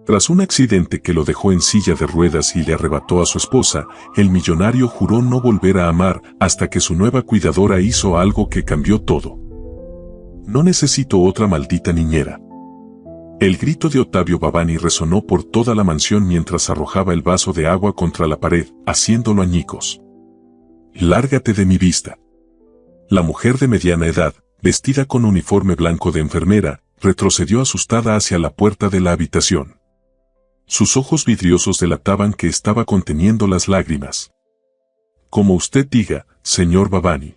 Tras un accidente que lo dejó en silla de ruedas y le arrebató a su esposa, el millonario juró no volver a amar hasta que su nueva cuidadora hizo algo que cambió todo. No necesito otra maldita niñera. El grito de Ottavio Bavani resonó por toda la mansión mientras arrojaba el vaso de agua contra la pared, haciéndolo añicos. Lárgate de mi vista. La mujer de mediana edad, vestida con uniforme blanco de enfermera, retrocedió asustada hacia la puerta de la habitación. Sus ojos vidriosos delataban que estaba conteniendo las lágrimas. Como usted diga, señor Bavani.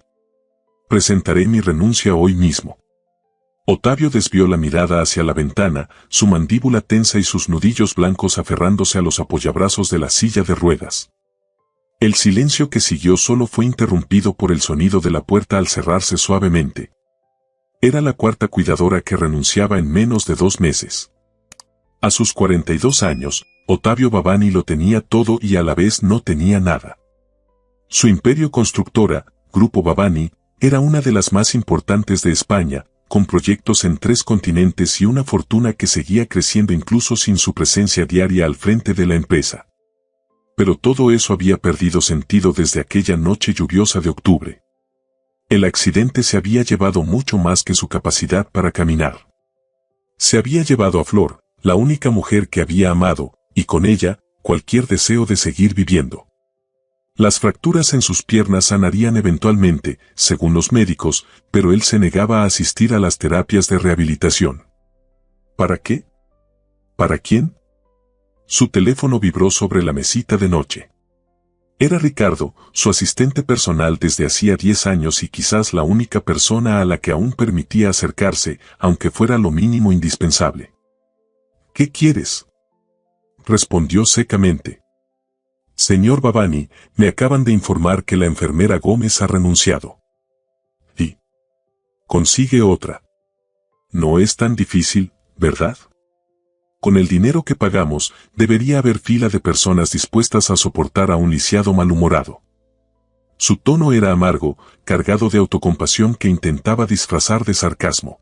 Presentaré mi renuncia hoy mismo. Ottavio desvió la mirada hacia la ventana, su mandíbula tensa y sus nudillos blancos aferrándose a los apoyabrazos de la silla de ruedas. El silencio que siguió solo fue interrumpido por el sonido de la puerta al cerrarse suavemente. Era la cuarta cuidadora que renunciaba en menos de 2 meses. A sus 42 años, Ottavio Bavani lo tenía todo y a la vez no tenía nada. Su imperio constructora, Grupo Bavani, era una de las más importantes de España, con proyectos en 3 continentes y una fortuna que seguía creciendo incluso sin su presencia diaria al frente de la empresa. Pero todo eso había perdido sentido desde aquella noche lluviosa de octubre. El accidente se había llevado mucho más que su capacidad para caminar. Se había llevado a Flor, la única mujer que había amado, y con ella, cualquier deseo de seguir viviendo. Las fracturas en sus piernas sanarían eventualmente, según los médicos, pero él se negaba a asistir a las terapias de rehabilitación. ¿Para qué? ¿Para quién? Su teléfono vibró sobre la mesita de noche. Era Ricardo, su asistente personal desde hacía 10 años y quizás la única persona a la que aún permitía acercarse, aunque fuera lo mínimo indispensable. ¿Qué quieres? Respondió secamente. Señor Bavani, me acaban de informar que la enfermera Gómez ha renunciado. Y consigue otra. No es tan difícil, ¿verdad? Con el dinero que pagamos, debería haber fila de personas dispuestas a soportar a un lisiado malhumorado. Su tono era amargo, cargado de autocompasión que intentaba disfrazar de sarcasmo.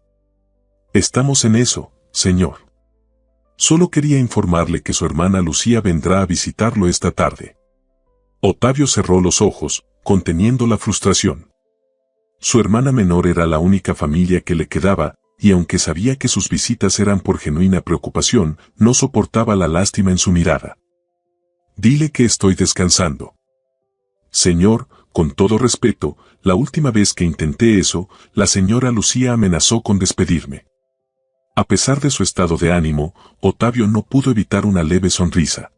Estamos en eso, señor. Solo quería informarle que su hermana Lucía vendrá a visitarlo esta tarde. Ottavio cerró los ojos, conteniendo la frustración. Su hermana menor era la única familia que le quedaba, y aunque sabía que sus visitas eran por genuina preocupación, no soportaba la lástima en su mirada. Dile que estoy descansando. Señor, con todo respeto, la última vez que intenté eso, la señora Lucía amenazó con despedirme. A pesar de su estado de ánimo, Ottavio no pudo evitar una leve sonrisa.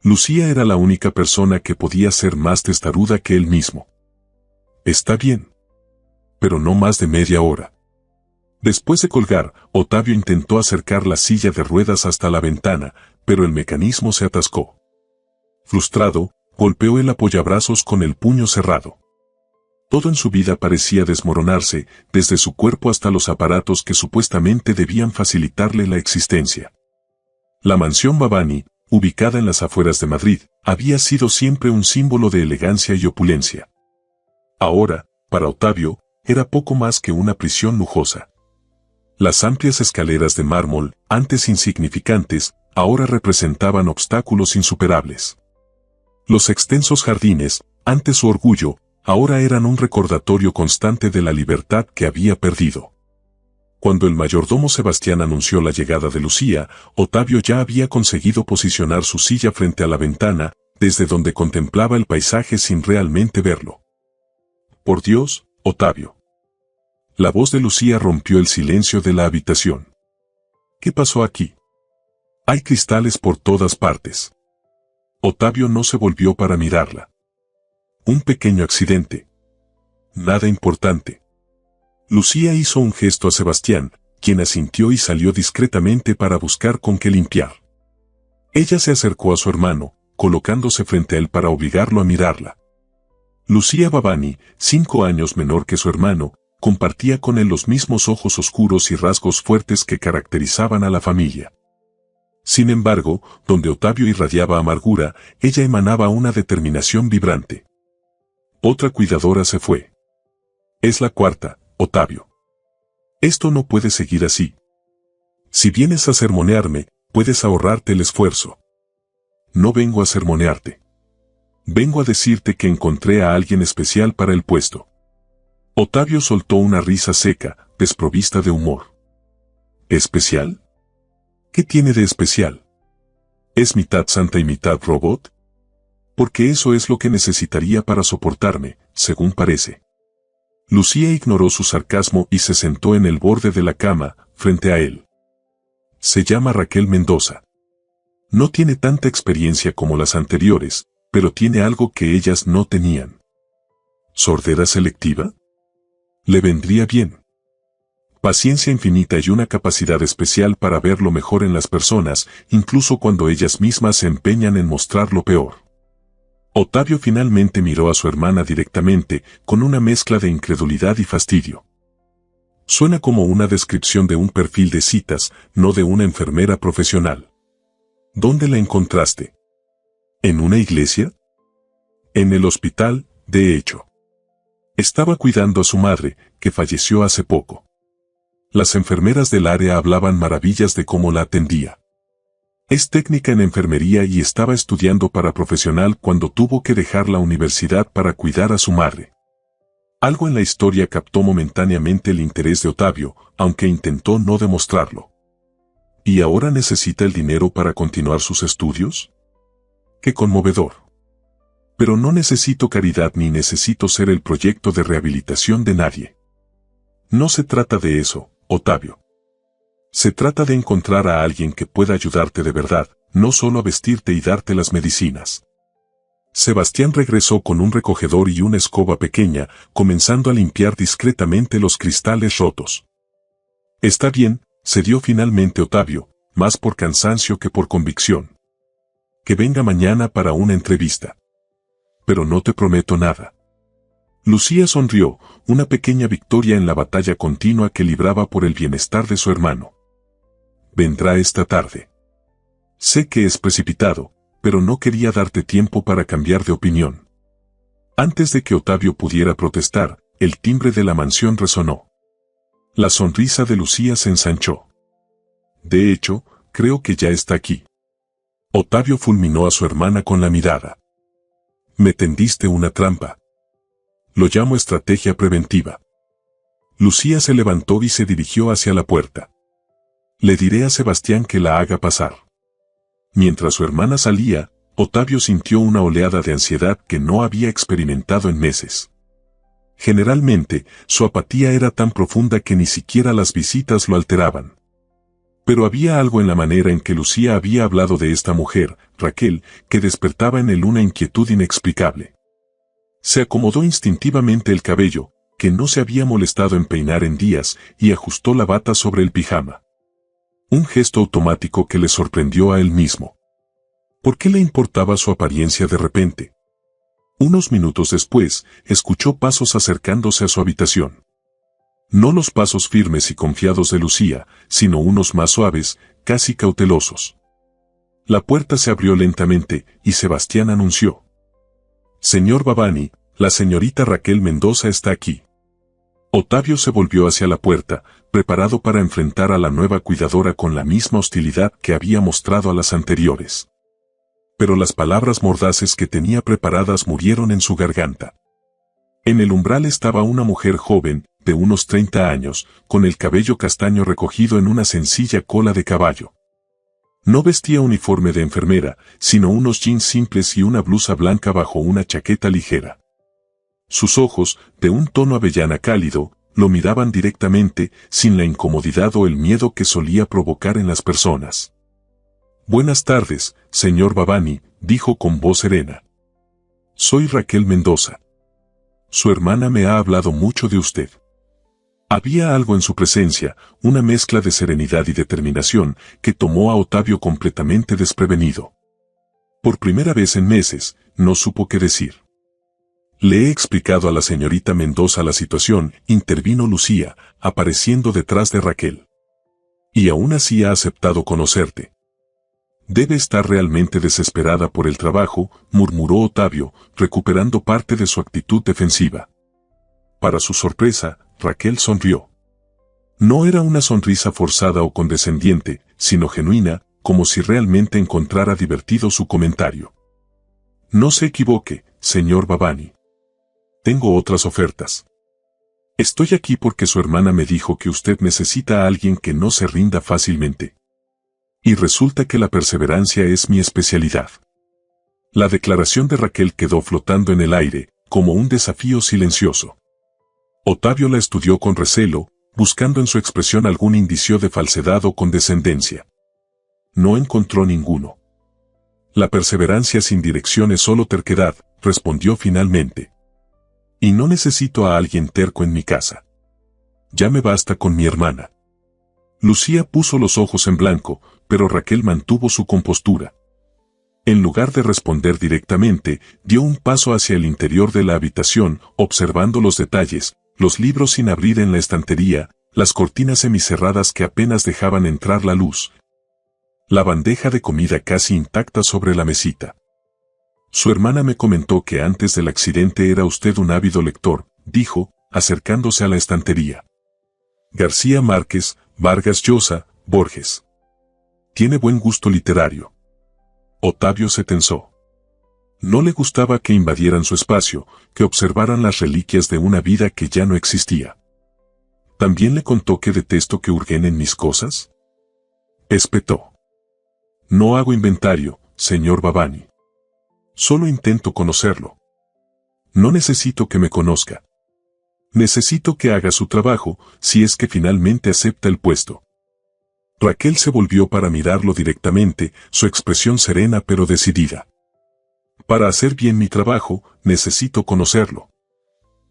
Lucía era la única persona que podía ser más testaruda que él mismo. Está bien. Pero no más de media hora. Después de colgar, Ottavio intentó acercar la silla de ruedas hasta la ventana, pero el mecanismo se atascó. Frustrado, golpeó el apoyabrazos con el puño cerrado. Todo en su vida parecía desmoronarse, desde su cuerpo hasta los aparatos que supuestamente debían facilitarle la existencia. La mansión Bavani, ubicada en las afueras de Madrid, había sido siempre un símbolo de elegancia y opulencia. Ahora, para Ottavio, era poco más que una prisión lujosa. Las amplias escaleras de mármol, antes insignificantes, ahora representaban obstáculos insuperables. Los extensos jardines, antes su orgullo, ahora eran un recordatorio constante de la libertad que había perdido. Cuando el mayordomo Sebastián anunció la llegada de Lucía, Ottavio ya había conseguido posicionar su silla frente a la ventana, desde donde contemplaba el paisaje sin realmente verlo. Por Dios, Ottavio. La voz de Lucía rompió el silencio de la habitación. ¿Qué pasó aquí? Hay cristales por todas partes. Ottavio no se volvió para mirarla. Un pequeño accidente. Nada importante. Lucía hizo un gesto a Sebastián, quien asintió y salió discretamente para buscar con qué limpiar. Ella se acercó a su hermano, colocándose frente a él para obligarlo a mirarla. Lucía Bavani, 5 años menor que su hermano, compartía con él los mismos ojos oscuros y rasgos fuertes que caracterizaban a la familia. Sin embargo, donde Ottavio irradiaba amargura, ella emanaba una determinación vibrante. Otra cuidadora se fue. Es la cuarta, Ottavio. Esto no puede seguir así. Si vienes a sermonearme, Puedes ahorrarte el esfuerzo. No vengo a sermonearte. Vengo a decirte que encontré a alguien especial para el puesto. Otavio soltó una risa seca, desprovista de humor. ¿Especial? ¿Qué tiene de especial? ¿Es mitad santa y mitad robot? Porque eso es lo que necesitaría para soportarme, según parece. Lucía ignoró su sarcasmo y se sentó en el borde de la cama, frente a él. Se llama Raquel Mendoza. No tiene tanta experiencia como las anteriores, pero tiene algo que ellas no tenían. ¿Sordera selectiva? Le vendría bien. Paciencia infinita y una capacidad especial para ver lo mejor en las personas, incluso cuando ellas mismas se empeñan en mostrar lo peor. Otavio finalmente miró a su hermana directamente, con una mezcla de incredulidad y fastidio. Suena como una descripción de un perfil de citas, no de una enfermera profesional. ¿Dónde la encontraste? ¿En una iglesia? En el hospital, de hecho. Estaba cuidando a su madre, que falleció hace poco. Las enfermeras del área hablaban maravillas de cómo la atendía. Es técnica en enfermería y estaba estudiando para profesional cuando tuvo que dejar la universidad para cuidar a su madre. Algo en la historia captó momentáneamente el interés de Otavio, aunque intentó no demostrarlo. ¿Y ahora necesita el dinero para continuar sus estudios? ¡Qué conmovedor! Pero no necesito caridad ni necesito ser el proyecto de rehabilitación de nadie. No se trata de eso, Otavio. Se trata de encontrar a alguien que pueda ayudarte de verdad, no solo a vestirte y darte las medicinas. Sebastián regresó con un recogedor y una escoba pequeña, comenzando a limpiar discretamente los cristales rotos. Está bien, cedió finalmente Otavio, más por cansancio que por convicción. Que venga mañana para una entrevista. Pero no te prometo nada. Lucía sonrió, una pequeña victoria en la batalla continua que libraba por el bienestar de su hermano. Vendrá esta tarde. Sé que es precipitado, pero no quería darte tiempo para cambiar de opinión. Antes de que Otavio pudiera protestar, el timbre de la mansión resonó. La sonrisa de Lucía se ensanchó. De hecho, creo que ya está aquí. Otavio fulminó a su hermana con la mirada. Me tendiste una trampa. Lo llamo estrategia preventiva. Lucía se levantó y se dirigió hacia la puerta. Le diré a Sebastián que la haga pasar. Mientras su hermana salía, Otavio sintió una oleada de ansiedad que no había experimentado en meses. Generalmente, su apatía era tan profunda que ni siquiera las visitas lo alteraban. Pero había algo en la manera en que Lucía había hablado de esta mujer, Raquel, que despertaba en él una inquietud inexplicable. Se acomodó instintivamente el cabello, que no se había molestado en peinar en días, y ajustó la bata sobre el pijama. Un gesto automático que le sorprendió a él mismo. ¿Por qué le importaba su apariencia de repente? Unos minutos después, escuchó pasos acercándose a su habitación. No los pasos firmes y confiados de Lucía, sino unos más suaves, casi cautelosos. La puerta se abrió lentamente, y Sebastián anunció. Señor Babani, la señorita Raquel Mendoza está aquí. Otavio se volvió hacia la puerta, preparado para enfrentar a la nueva cuidadora con la misma hostilidad que había mostrado a las anteriores. Pero las palabras mordaces que tenía preparadas murieron en su garganta. En el umbral estaba una mujer joven, de unos 30 años, con el cabello castaño recogido en una sencilla cola de caballo. No vestía uniforme de enfermera, sino unos jeans simples y una blusa blanca bajo una chaqueta ligera. Sus ojos, de un tono avellana cálido, lo miraban directamente, sin la incomodidad o el miedo que solía provocar en las personas. Buenas tardes, señor Babani, dijo con voz serena. Soy Raquel Mendoza. Su hermana me ha hablado mucho de usted. Había algo en su presencia, una mezcla de serenidad y determinación, que tomó a Otavio completamente desprevenido. Por primera vez en meses, no supo qué decir. Le he explicado a la señorita Mendoza la situación, intervino Lucía, apareciendo detrás de Raquel. Y aún así ha aceptado conocerte. Debe estar realmente desesperada por el trabajo, murmuró Otavio, recuperando parte de su actitud defensiva. Para su sorpresa, Raquel sonrió. No era una sonrisa forzada o condescendiente, sino genuina, como si realmente encontrara divertido su comentario. No se equivoque, señor Babani. Tengo otras ofertas. Estoy aquí porque su hermana me dijo que usted necesita a alguien que no se rinda fácilmente. Y resulta que la perseverancia es mi especialidad. La declaración de Raquel quedó flotando en el aire, como un desafío silencioso. Otavio la estudió con recelo, buscando en su expresión algún indicio de falsedad o condescendencia. No encontró ninguno. La perseverancia sin dirección es solo terquedad, respondió finalmente. Y no necesito a alguien terco en mi casa. Ya me basta con mi hermana. Lucía puso los ojos en blanco, pero Raquel mantuvo su compostura. En lugar de responder directamente, dio un paso hacia el interior de la habitación, observando los detalles, los libros sin abrir en la estantería, las cortinas semicerradas que apenas dejaban entrar la luz. La bandeja de comida casi intacta sobre la mesita. Su hermana me comentó que antes del accidente era usted un ávido lector, dijo, acercándose a la estantería. García Márquez, Vargas Llosa, Borges. Tiene buen gusto literario. Otavio se tensó. No le gustaba que invadieran su espacio, que observaran las reliquias de una vida que ya no existía. ¿También le contó que detesto que hurguen en mis cosas? Espetó. No hago inventario, señor Babani. Solo intento conocerlo. No necesito que me conozca. Necesito que haga su trabajo, si es que finalmente acepta el puesto. Raquel se volvió para mirarlo directamente, su expresión serena pero decidida. Para hacer bien mi trabajo, necesito conocerlo.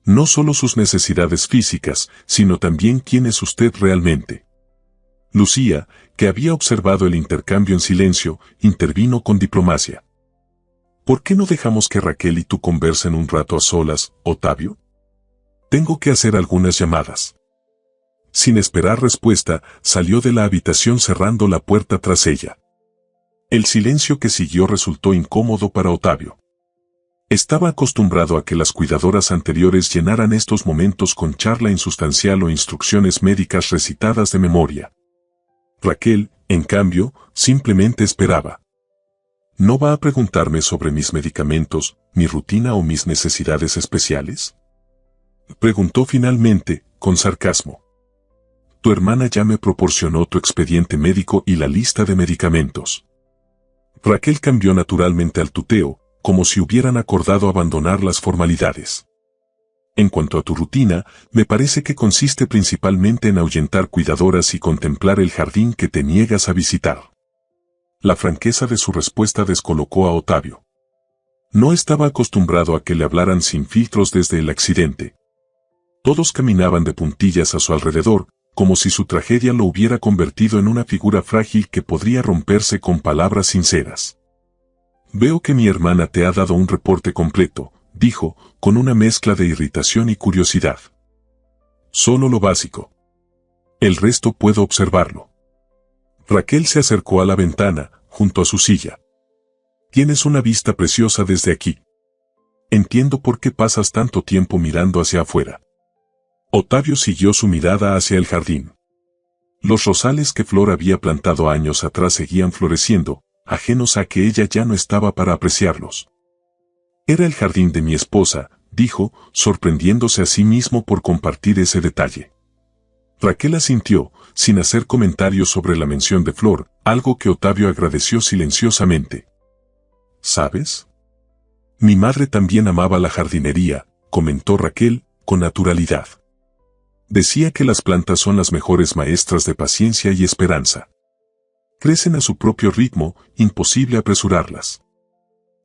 No solo sus necesidades físicas, sino también quién es usted realmente. Lucía, que había observado el intercambio en silencio, intervino con diplomacia. ¿Por qué no dejamos que Raquel y tú conversen un rato a solas, Otavio? Tengo que hacer algunas llamadas. Sin esperar respuesta, salió de la habitación cerrando la puerta tras ella. El silencio que siguió resultó incómodo para Otavio. Estaba acostumbrado a que las cuidadoras anteriores llenaran estos momentos con charla insustancial o instrucciones médicas recitadas de memoria. Raquel, en cambio, simplemente esperaba. ¿No va a preguntarme sobre mis medicamentos, mi rutina o mis necesidades especiales? Preguntó finalmente, con sarcasmo. Tu hermana ya me proporcionó tu expediente médico y la lista de medicamentos. Raquel cambió naturalmente al tuteo, como si hubieran acordado abandonar las formalidades. En cuanto a tu rutina, me parece que consiste principalmente en ahuyentar cuidadoras y contemplar el jardín que te niegas a visitar. La franqueza de su respuesta descolocó a Otavio. No estaba acostumbrado a que le hablaran sin filtros desde el accidente. Todos caminaban de puntillas a su alrededor, como si su tragedia lo hubiera convertido en una figura frágil que podría romperse con palabras sinceras. Veo que mi hermana te ha dado un reporte completo, dijo, con una mezcla de irritación y curiosidad. Solo lo básico. El resto puedo observarlo. Raquel se acercó a la ventana, junto a su silla. Tienes una vista preciosa desde aquí. Entiendo por qué pasas tanto tiempo mirando hacia afuera. Otavio siguió su mirada hacia el jardín. Los rosales que Flor había plantado años atrás seguían floreciendo, ajenos a que ella ya no estaba para apreciarlos. Era el jardín de mi esposa, dijo, sorprendiéndose a sí mismo por compartir ese detalle. Raquel asintió, sin hacer comentarios sobre la mención de Flor, algo que Otavio agradeció silenciosamente. ¿Sabes? Mi madre también amaba la jardinería, comentó Raquel, con naturalidad. Decía que las plantas son las mejores maestras de paciencia y esperanza. Crecen a su propio ritmo, imposible apresurarlas.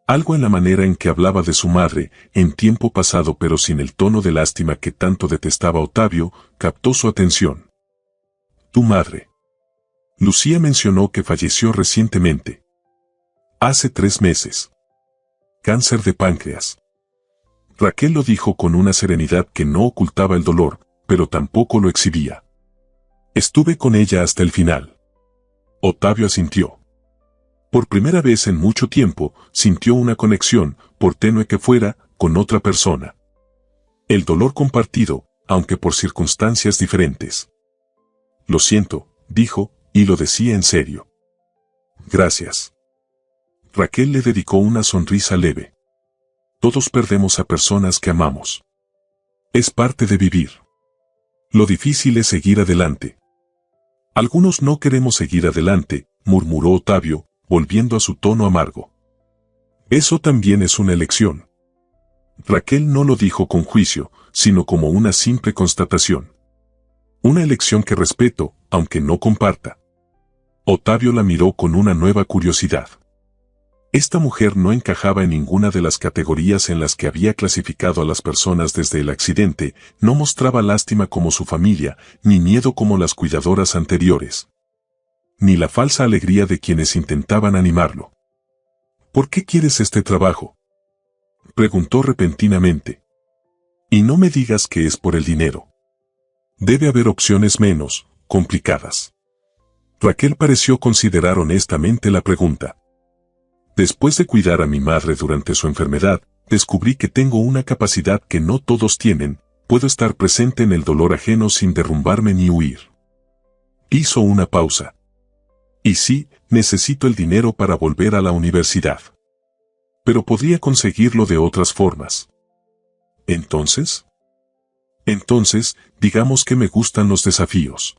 Algo en la manera en que hablaba de su madre, en tiempo pasado pero sin el tono de lástima que tanto detestaba Otavio, captó su atención. Tu madre. Lucía mencionó que falleció recientemente. Hace 3 meses. Cáncer de páncreas. Raquel lo dijo con una serenidad que no ocultaba el dolor, pero tampoco lo exhibía. Estuve con ella hasta el final. Otavio asintió. Por primera vez en mucho tiempo, sintió una conexión, por tenue que fuera, con otra persona. El dolor compartido, aunque por circunstancias diferentes. Lo siento, dijo, y lo decía en serio. Gracias. Raquel le dedicó una sonrisa leve. Todos perdemos a personas que amamos. Es parte de vivir. Lo difícil es seguir adelante. Algunos no queremos seguir adelante, murmuró Ottavio, volviendo a su tono amargo. Eso también es una elección. Raquel no lo dijo con juicio, sino como una simple constatación. Una elección que respeto, aunque no comparta. Ottavio la miró con una nueva curiosidad. Esta mujer no encajaba en ninguna de las categorías en las que había clasificado a las personas desde el accidente, no mostraba lástima como su familia, ni miedo como las cuidadoras anteriores. Ni la falsa alegría de quienes intentaban animarlo. ¿Por qué quieres este trabajo?, preguntó repentinamente. Y no me digas que es por el dinero. Debe haber opciones menos complicadas. Raquel pareció considerar honestamente la pregunta. Después de cuidar a mi madre durante su enfermedad, descubrí que tengo una capacidad que no todos tienen, puedo estar presente en el dolor ajeno sin derrumbarme ni huir. Hizo una pausa. Y sí, necesito el dinero para volver a la universidad. Pero podría conseguirlo de otras formas. ¿Entonces? Entonces, digamos que me gustan los desafíos.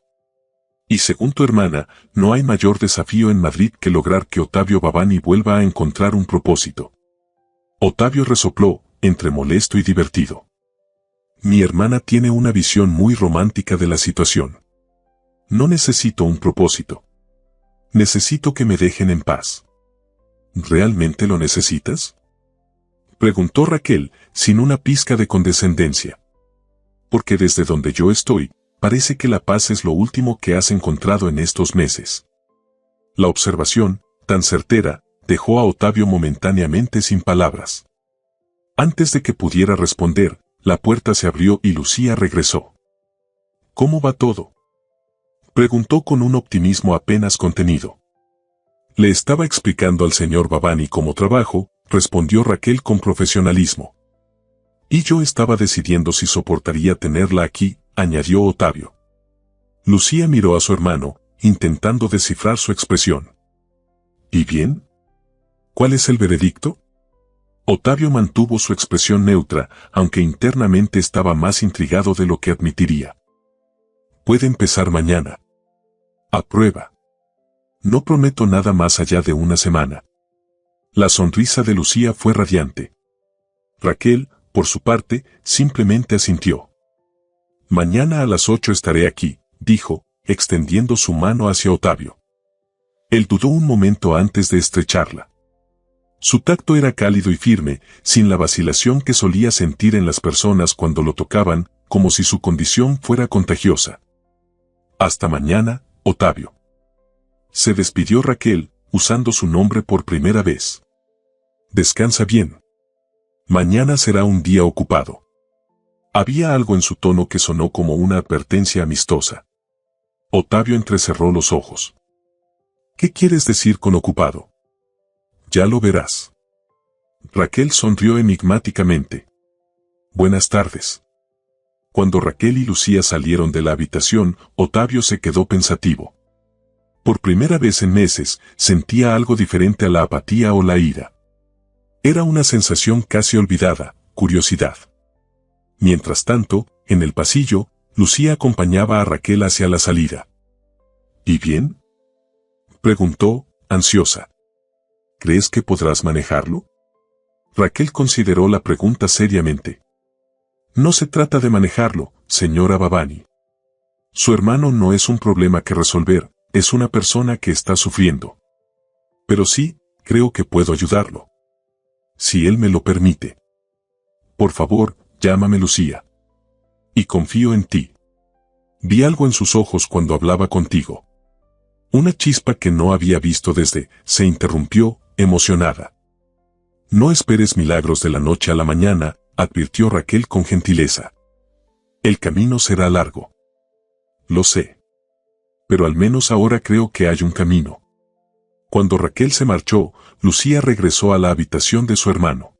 Y según tu hermana, no hay mayor desafío en Madrid que lograr que Ottavio Babani vuelva a encontrar un propósito. Ottavio resopló, entre molesto y divertido. Mi hermana tiene una visión muy romántica de la situación. No necesito un propósito. Necesito que me dejen en paz. ¿Realmente lo necesitas?, preguntó Raquel, sin una pizca de condescendencia. Porque desde donde yo estoy, parece que la paz es lo último que has encontrado en estos meses. La observación, tan certera, dejó a Ottavio momentáneamente sin palabras. Antes de que pudiera responder, la puerta se abrió y Lucía regresó. ¿Cómo va todo?, preguntó con un optimismo apenas contenido. Le estaba explicando al señor Babani cómo trabajo, respondió Raquel con profesionalismo. Y yo estaba decidiendo si soportaría tenerla aquí, añadió Ottavio. Lucía miró a su hermano, intentando descifrar su expresión. ¿Y bien? ¿Cuál es el veredicto? Ottavio mantuvo su expresión neutra, aunque internamente estaba más intrigado de lo que admitiría. Puede empezar mañana. Aprueba. No prometo nada más allá de una semana. La sonrisa de Lucía fue radiante. Raquel, por su parte, simplemente asintió. Mañana a las 8 estaré aquí, dijo, extendiendo su mano hacia Ottavio. Él dudó un momento antes de estrecharla. Su tacto era cálido y firme, sin la vacilación que solía sentir en las personas cuando lo tocaban, como si su condición fuera contagiosa. Hasta mañana, Ottavio. Se despidió Raquel, usando su nombre por primera vez. Descansa bien. Mañana será un día ocupado. Había algo en su tono que sonó como una advertencia amistosa. Ottavio entrecerró los ojos. ¿Qué quieres decir con ocupado? Ya lo verás. Raquel sonrió enigmáticamente. Buenas tardes. Cuando Raquel y Lucía salieron de la habitación, Ottavio se quedó pensativo. Por primera vez en meses, sentía algo diferente a la apatía o la ira. Era una sensación casi olvidada, curiosidad. Mientras tanto, en el pasillo, Lucía acompañaba a Raquel hacia la salida. ¿Y bien?, preguntó, ansiosa. ¿Crees que podrás manejarlo? Raquel consideró la pregunta seriamente. No se trata de manejarlo, señora Babani. Su hermano no es un problema que resolver, es una persona que está sufriendo. Pero sí, creo que puedo ayudarlo. Si él me lo permite. Por favor, llámame Lucía. Y confío en ti. Vi algo en sus ojos cuando hablaba contigo. Una chispa que no había visto desde, se interrumpió, emocionada. No esperes milagros de la noche a la mañana, advirtió Raquel con gentileza. El camino será largo. Lo sé. Pero al menos ahora creo que hay un camino. Cuando Raquel se marchó, Lucía regresó a la habitación de su hermano.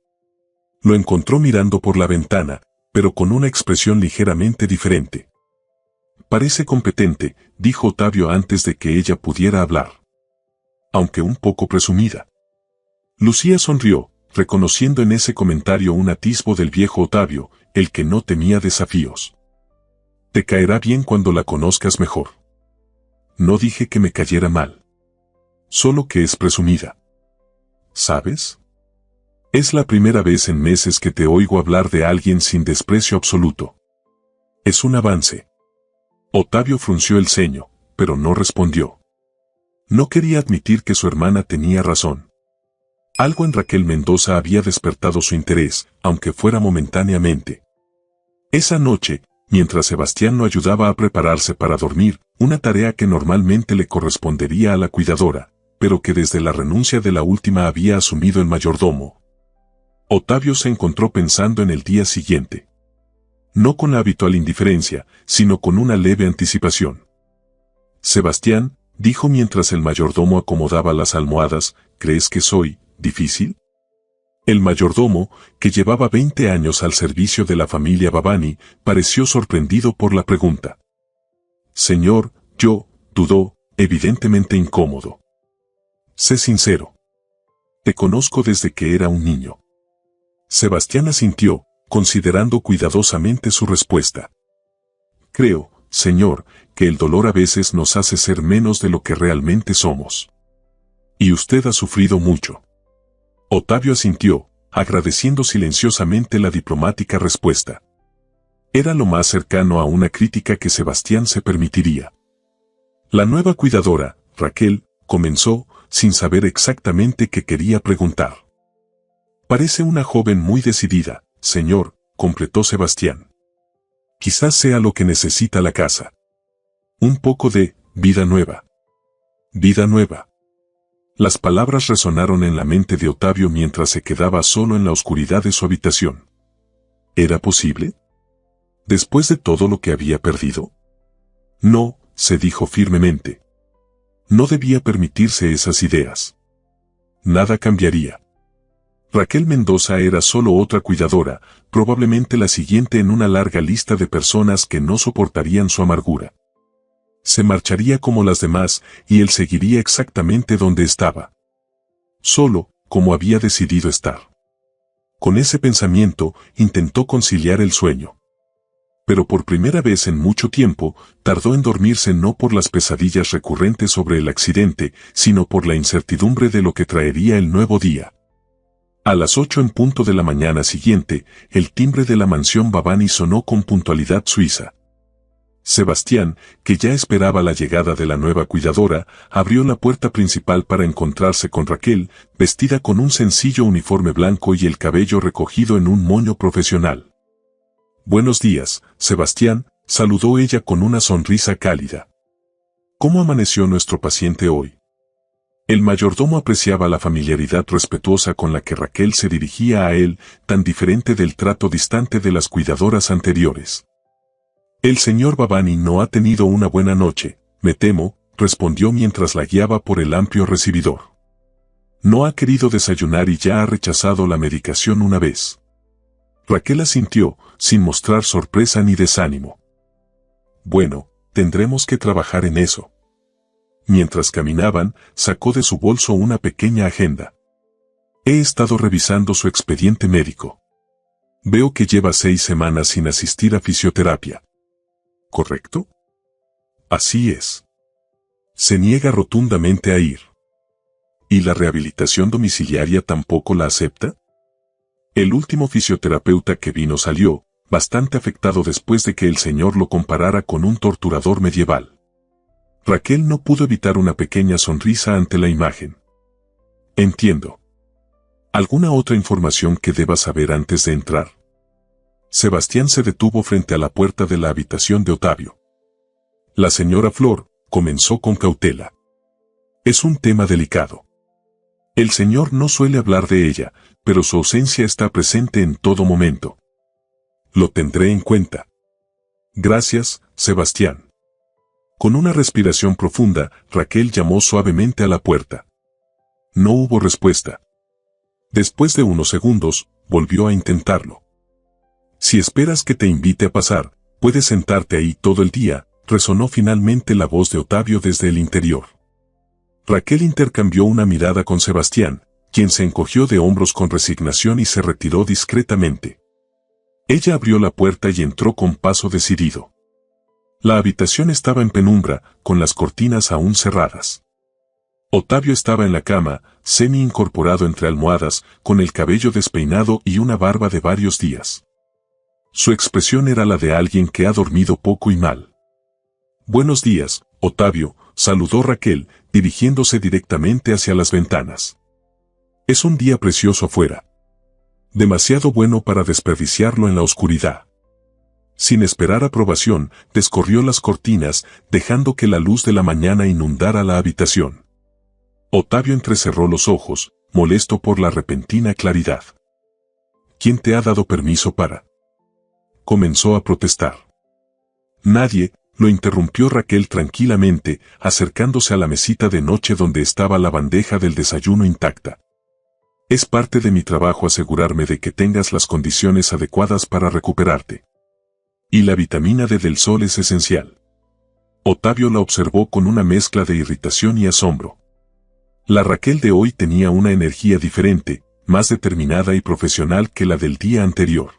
Lo encontró mirando por la ventana, pero con una expresión ligeramente diferente. Parece competente, dijo Ottavio antes de que ella pudiera hablar. aunque un poco presumida. Lucía sonrió, reconociendo en ese comentario un atisbo del viejo Otavio, el que no temía desafíos. Te caerá bien cuando la conozcas mejor. No dije que me cayera mal. Solo que es presumida. ¿Sabes? Es la primera vez en meses que te oigo hablar de alguien sin desprecio absoluto. Es un avance. Otavio frunció el ceño, pero no respondió. No quería admitir que su hermana tenía razón. Algo en Raquel Mendoza había despertado su interés, aunque fuera momentáneamente. Esa noche, mientras Sebastián lo ayudaba a prepararse para dormir, una tarea que normalmente le correspondería a la cuidadora, pero que desde la renuncia de la última había asumido el mayordomo, Otavio se encontró pensando en el día siguiente. No con la habitual indiferencia, sino con una leve anticipación. Sebastián, dijo mientras el mayordomo acomodaba las almohadas, ¿crees que soy difícil? El mayordomo, que llevaba 20 años al servicio de la familia Babani, pareció sorprendido por la pregunta. Señor, dudó, evidentemente incómodo. Sé sincero. Te conozco desde que era un niño. Sebastián asintió, considerando cuidadosamente su respuesta. Creo, señor, que el dolor a veces nos hace ser menos de lo que realmente somos. Y usted ha sufrido mucho. Otavio asintió, agradeciendo silenciosamente la diplomática respuesta. Era lo más cercano a una crítica que Sebastián se permitiría. La nueva cuidadora, Raquel, comenzó, sin saber exactamente qué quería preguntar. Parece una joven muy decidida, señor, completó Sebastián. Quizás sea lo que necesita la casa. Un poco de vida nueva. Vida nueva. Las palabras resonaron en la mente de Otavio mientras se quedaba solo en la oscuridad de su habitación. ¿Era posible? ¿Después de todo lo que había perdido? No, se dijo firmemente. No debía permitirse esas ideas. Nada cambiaría. Raquel Mendoza era solo otra cuidadora, probablemente la siguiente en una larga lista de personas que no soportarían su amargura. Se marcharía como las demás, y él seguiría exactamente donde estaba. Solo, como había decidido estar. Con ese pensamiento, intentó conciliar el sueño. Pero por primera vez en mucho tiempo, tardó en dormirse no por las pesadillas recurrentes sobre el accidente, sino por la incertidumbre de lo que traería el nuevo día. A las 8 en punto de la mañana siguiente, el timbre de la mansión Babani sonó con puntualidad suiza. Sebastián, que ya esperaba la llegada de la nueva cuidadora, abrió la puerta principal para encontrarse con Raquel, vestida con un sencillo uniforme blanco y el cabello recogido en un moño profesional. Buenos días, Sebastián, saludó ella con una sonrisa cálida. ¿Cómo amaneció nuestro paciente hoy? El mayordomo apreciaba la familiaridad respetuosa con la que Raquel se dirigía a él, tan diferente del trato distante de las cuidadoras anteriores. El señor Babani no ha tenido una buena noche, me temo, respondió mientras la guiaba por el amplio recibidor. No ha querido desayunar y ya ha rechazado la medicación una vez. Raquel asintió, sin mostrar sorpresa ni desánimo. Bueno, tendremos que trabajar en eso. Mientras caminaban, sacó de su bolso una pequeña agenda. He estado revisando su expediente médico. Veo que lleva 6 semanas sin asistir a fisioterapia. ¿Correcto? Así es. Se niega rotundamente a ir. ¿Y la rehabilitación domiciliaria tampoco la acepta? El último fisioterapeuta que vino salió, bastante afectado después de que el señor lo comparara con un torturador medieval. Raquel no pudo evitar una pequeña sonrisa ante la imagen. Entiendo. ¿Alguna otra información que deba saber antes de entrar? Sebastián se detuvo frente a la puerta de la habitación de Otavio. La señora Flor comenzó con cautela. Es un tema delicado. El señor no suele hablar de ella, pero su ausencia está presente en todo momento. Lo tendré en cuenta. Gracias, Sebastián. Con una respiración profunda, Raquel llamó suavemente a la puerta. No hubo respuesta. Después de unos segundos, volvió a intentarlo. Si esperas que te invite a pasar, puedes sentarte ahí todo el día, resonó finalmente la voz de Otavio desde el interior. Raquel intercambió una mirada con Sebastián, quien se encogió de hombros con resignación y se retiró discretamente. Ella abrió la puerta y entró con paso decidido. La habitación estaba en penumbra, con las cortinas aún cerradas. Otavio estaba en la cama, semi-incorporado entre almohadas, con el cabello despeinado y una barba de varios días. Su expresión era la de alguien que ha dormido poco y mal. «Buenos días, Otavio», saludó Raquel, dirigiéndose directamente hacia las ventanas. «Es un día precioso afuera. Demasiado bueno para desperdiciarlo en la oscuridad». Sin esperar aprobación, descorrió las cortinas, dejando que la luz de la mañana inundara la habitación. Otavio entrecerró los ojos, molesto por la repentina claridad. «¿Quién te ha dado permiso para?» comenzó a protestar. «Nadie», lo interrumpió Raquel tranquilamente, acercándose a la mesita de noche donde estaba la bandeja del desayuno intacta. «Es parte de mi trabajo asegurarme de que tengas las condiciones adecuadas para recuperarte. Y la vitamina D del sol es esencial». Otavio la observó con una mezcla de irritación y asombro. La Raquel de hoy tenía una energía diferente, más determinada y profesional que la del día anterior.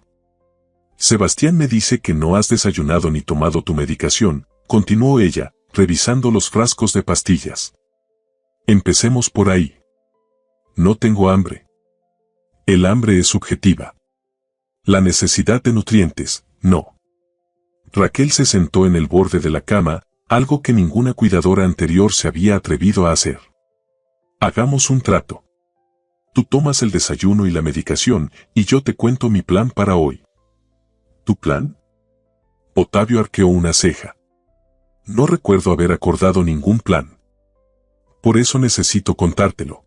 «Sebastián me dice que no has desayunado ni tomado tu medicación», continuó ella, revisando los frascos de pastillas. «Empecemos por ahí. No tengo hambre». El hambre es subjetiva. La necesidad de nutrientes, no. Raquel se sentó en el borde de la cama, algo que ninguna cuidadora anterior se había atrevido a hacer. «Hagamos un trato. Tú tomas el desayuno y la medicación, y yo te cuento mi plan para hoy». «¿Tu plan?». Otavio arqueó una ceja. «No recuerdo haber acordado ningún plan. Por eso necesito contártelo».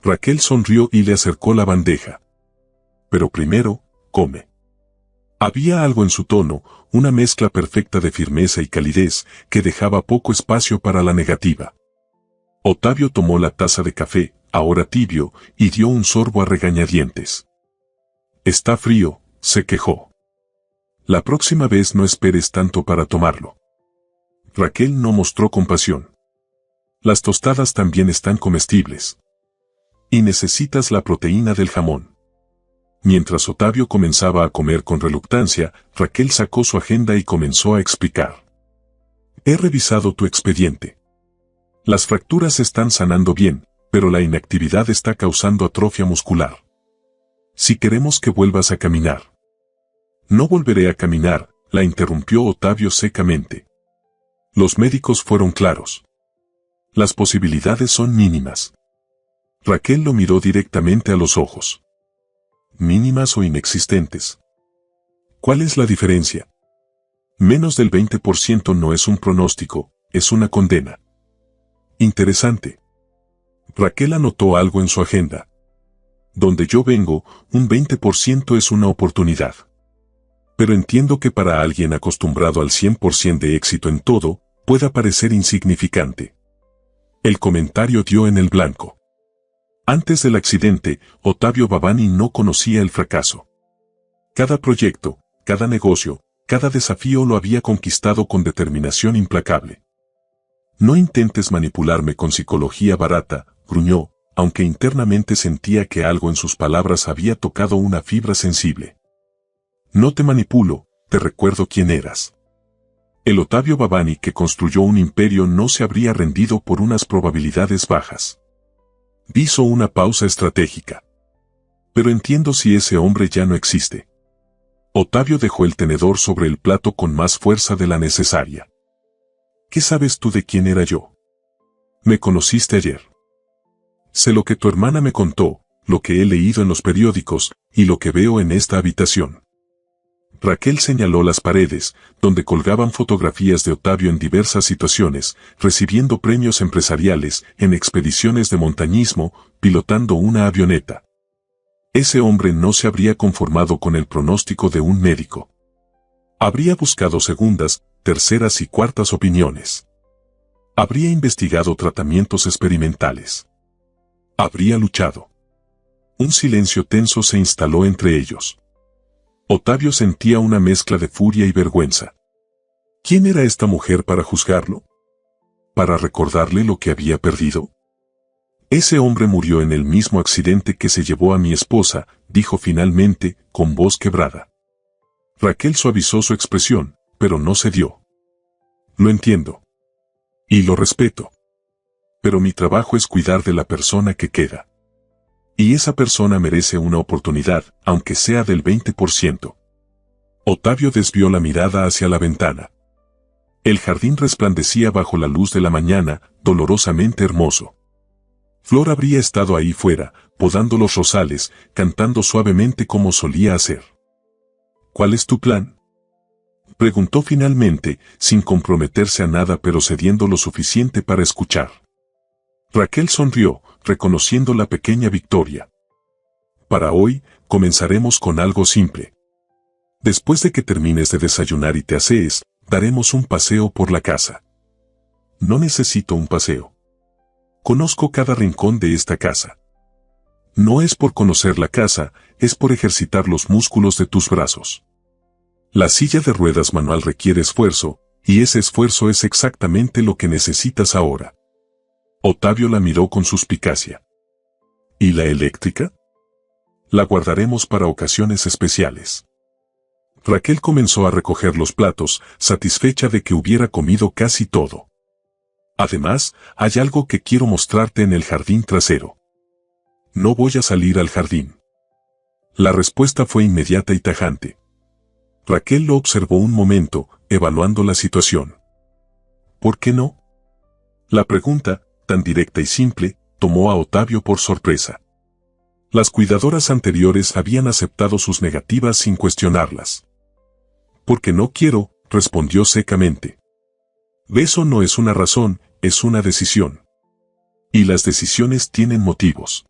Raquel sonrió y le acercó la bandeja. «Pero primero, come». Había algo en su tono, una mezcla perfecta de firmeza y calidez, que dejaba poco espacio para la negativa. Otavio tomó la taza de café, ahora tibio, y dio un sorbo a regañadientes. «Está frío», se quejó. «La próxima vez no esperes tanto para tomarlo». Raquel no mostró compasión. «Las tostadas también están comestibles. Y necesitas la proteína del jamón». Mientras Otavio comenzaba a comer con reluctancia, Raquel sacó su agenda y comenzó a explicar. «He revisado tu expediente. Las fracturas están sanando bien, pero la inactividad está causando atrofia muscular. Si queremos que vuelvas a caminar». «No volveré a caminar», la interrumpió Otavio secamente. Los médicos fueron claros. Las posibilidades son mínimas. Raquel lo miró directamente a los ojos. «¿Mínimas o inexistentes? ¿Cuál es la diferencia?». «Menos del 20% no es un pronóstico, es una condena». «Interesante». Raquel anotó algo en su agenda. «Donde yo vengo, un 20% es una oportunidad. Pero entiendo que para alguien acostumbrado al 100% de éxito en todo, pueda parecer insignificante». El comentario dio en el blanco. Antes del accidente, Otavio Babani no conocía el fracaso. Cada proyecto, cada negocio, cada desafío lo había conquistado con determinación implacable. «No intentes manipularme con psicología barata», gruñó, aunque internamente sentía que algo en sus palabras había tocado una fibra sensible. «No te manipulo, te recuerdo quién eras». El Otavio Babani que construyó un imperio no se habría rendido por unas probabilidades bajas. Hizo una pausa estratégica. «Pero entiendo si ese hombre ya no existe». Otavio dejó el tenedor sobre el plato con más fuerza de la necesaria. «¿Qué sabes tú de quién era yo? Me conociste ayer. Sé lo que tu hermana me contó, lo que he leído en los periódicos, y lo que veo en esta habitación». Raquel señaló las paredes, donde colgaban fotografías de Otavio en diversas situaciones, recibiendo premios empresariales, en expediciones de montañismo, pilotando una avioneta. Ese hombre no se habría conformado con el pronóstico de un médico. Habría buscado segundas, terceras y cuartas opiniones. Habría investigado tratamientos experimentales. Habría luchado. Un silencio tenso se instaló entre ellos. Otavio sentía una mezcla de furia y vergüenza. ¿Quién era esta mujer para juzgarlo? para recordarle lo que había perdido. Ese hombre murió en el mismo accidente que se llevó a mi esposa, dijo finalmente, con voz quebrada. Raquel suavizó su expresión, pero no cedió. Lo entiendo. Y lo respeto. Pero mi trabajo es cuidar de la persona que queda. Y esa persona merece una oportunidad, aunque sea del 20%. Otavio desvió la mirada hacia la ventana. El jardín resplandecía bajo la luz de la mañana, dolorosamente hermoso. Flor habría estado ahí fuera, podando los rosales, cantando suavemente como solía hacer. ¿Cuál es tu plan?, preguntó finalmente, sin comprometerse a nada pero cediendo lo suficiente para escuchar. Raquel sonrió, reconociendo la pequeña victoria. Para hoy, comenzaremos con algo simple. Después de que termines de desayunar y te asees, daremos un paseo por la casa. No necesito un paseo. Conozco cada rincón de esta casa. No es por conocer la casa, es por ejercitar los músculos de tus brazos. La silla de ruedas manual requiere esfuerzo, y ese esfuerzo es exactamente lo que necesitas ahora. Otavio la miró con suspicacia. ¿Y la eléctrica? La guardaremos para ocasiones especiales. Raquel comenzó a recoger los platos, satisfecha de que hubiera comido casi todo. Además, hay algo que quiero mostrarte en el jardín trasero. No voy a salir al jardín. La respuesta fue inmediata y tajante. Raquel lo observó un momento, evaluando la situación. ¿Por qué no? La pregunta, tan directa y simple, tomó a Otavio por sorpresa. Las cuidadoras anteriores habían aceptado sus negativas sin cuestionarlas. Porque no quiero, respondió secamente. Eso no es una razón, es una decisión. Y las decisiones tienen motivos.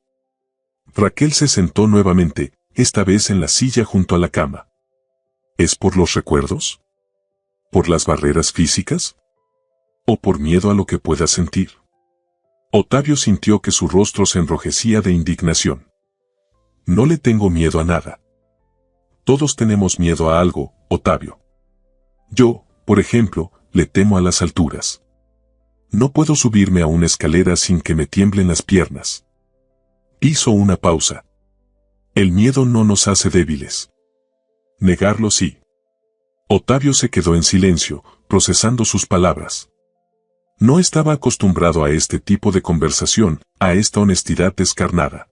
Raquel se sentó nuevamente, esta vez en la silla junto a la cama. ¿Es por los recuerdos? ¿Por las barreras físicas? ¿O por miedo a lo que pueda sentir? Otavio sintió que su rostro se enrojecía de indignación. No le tengo miedo a nada. Todos tenemos miedo a algo, Otavio. Yo, por ejemplo, le temo a las alturas. No puedo subirme a una escalera sin que me tiemblen las piernas. Hizo una pausa. El miedo no nos hace débiles. Negarlo sí. Otavio se quedó en silencio, procesando sus palabras. No estaba acostumbrado a este tipo de conversación, a esta honestidad descarnada.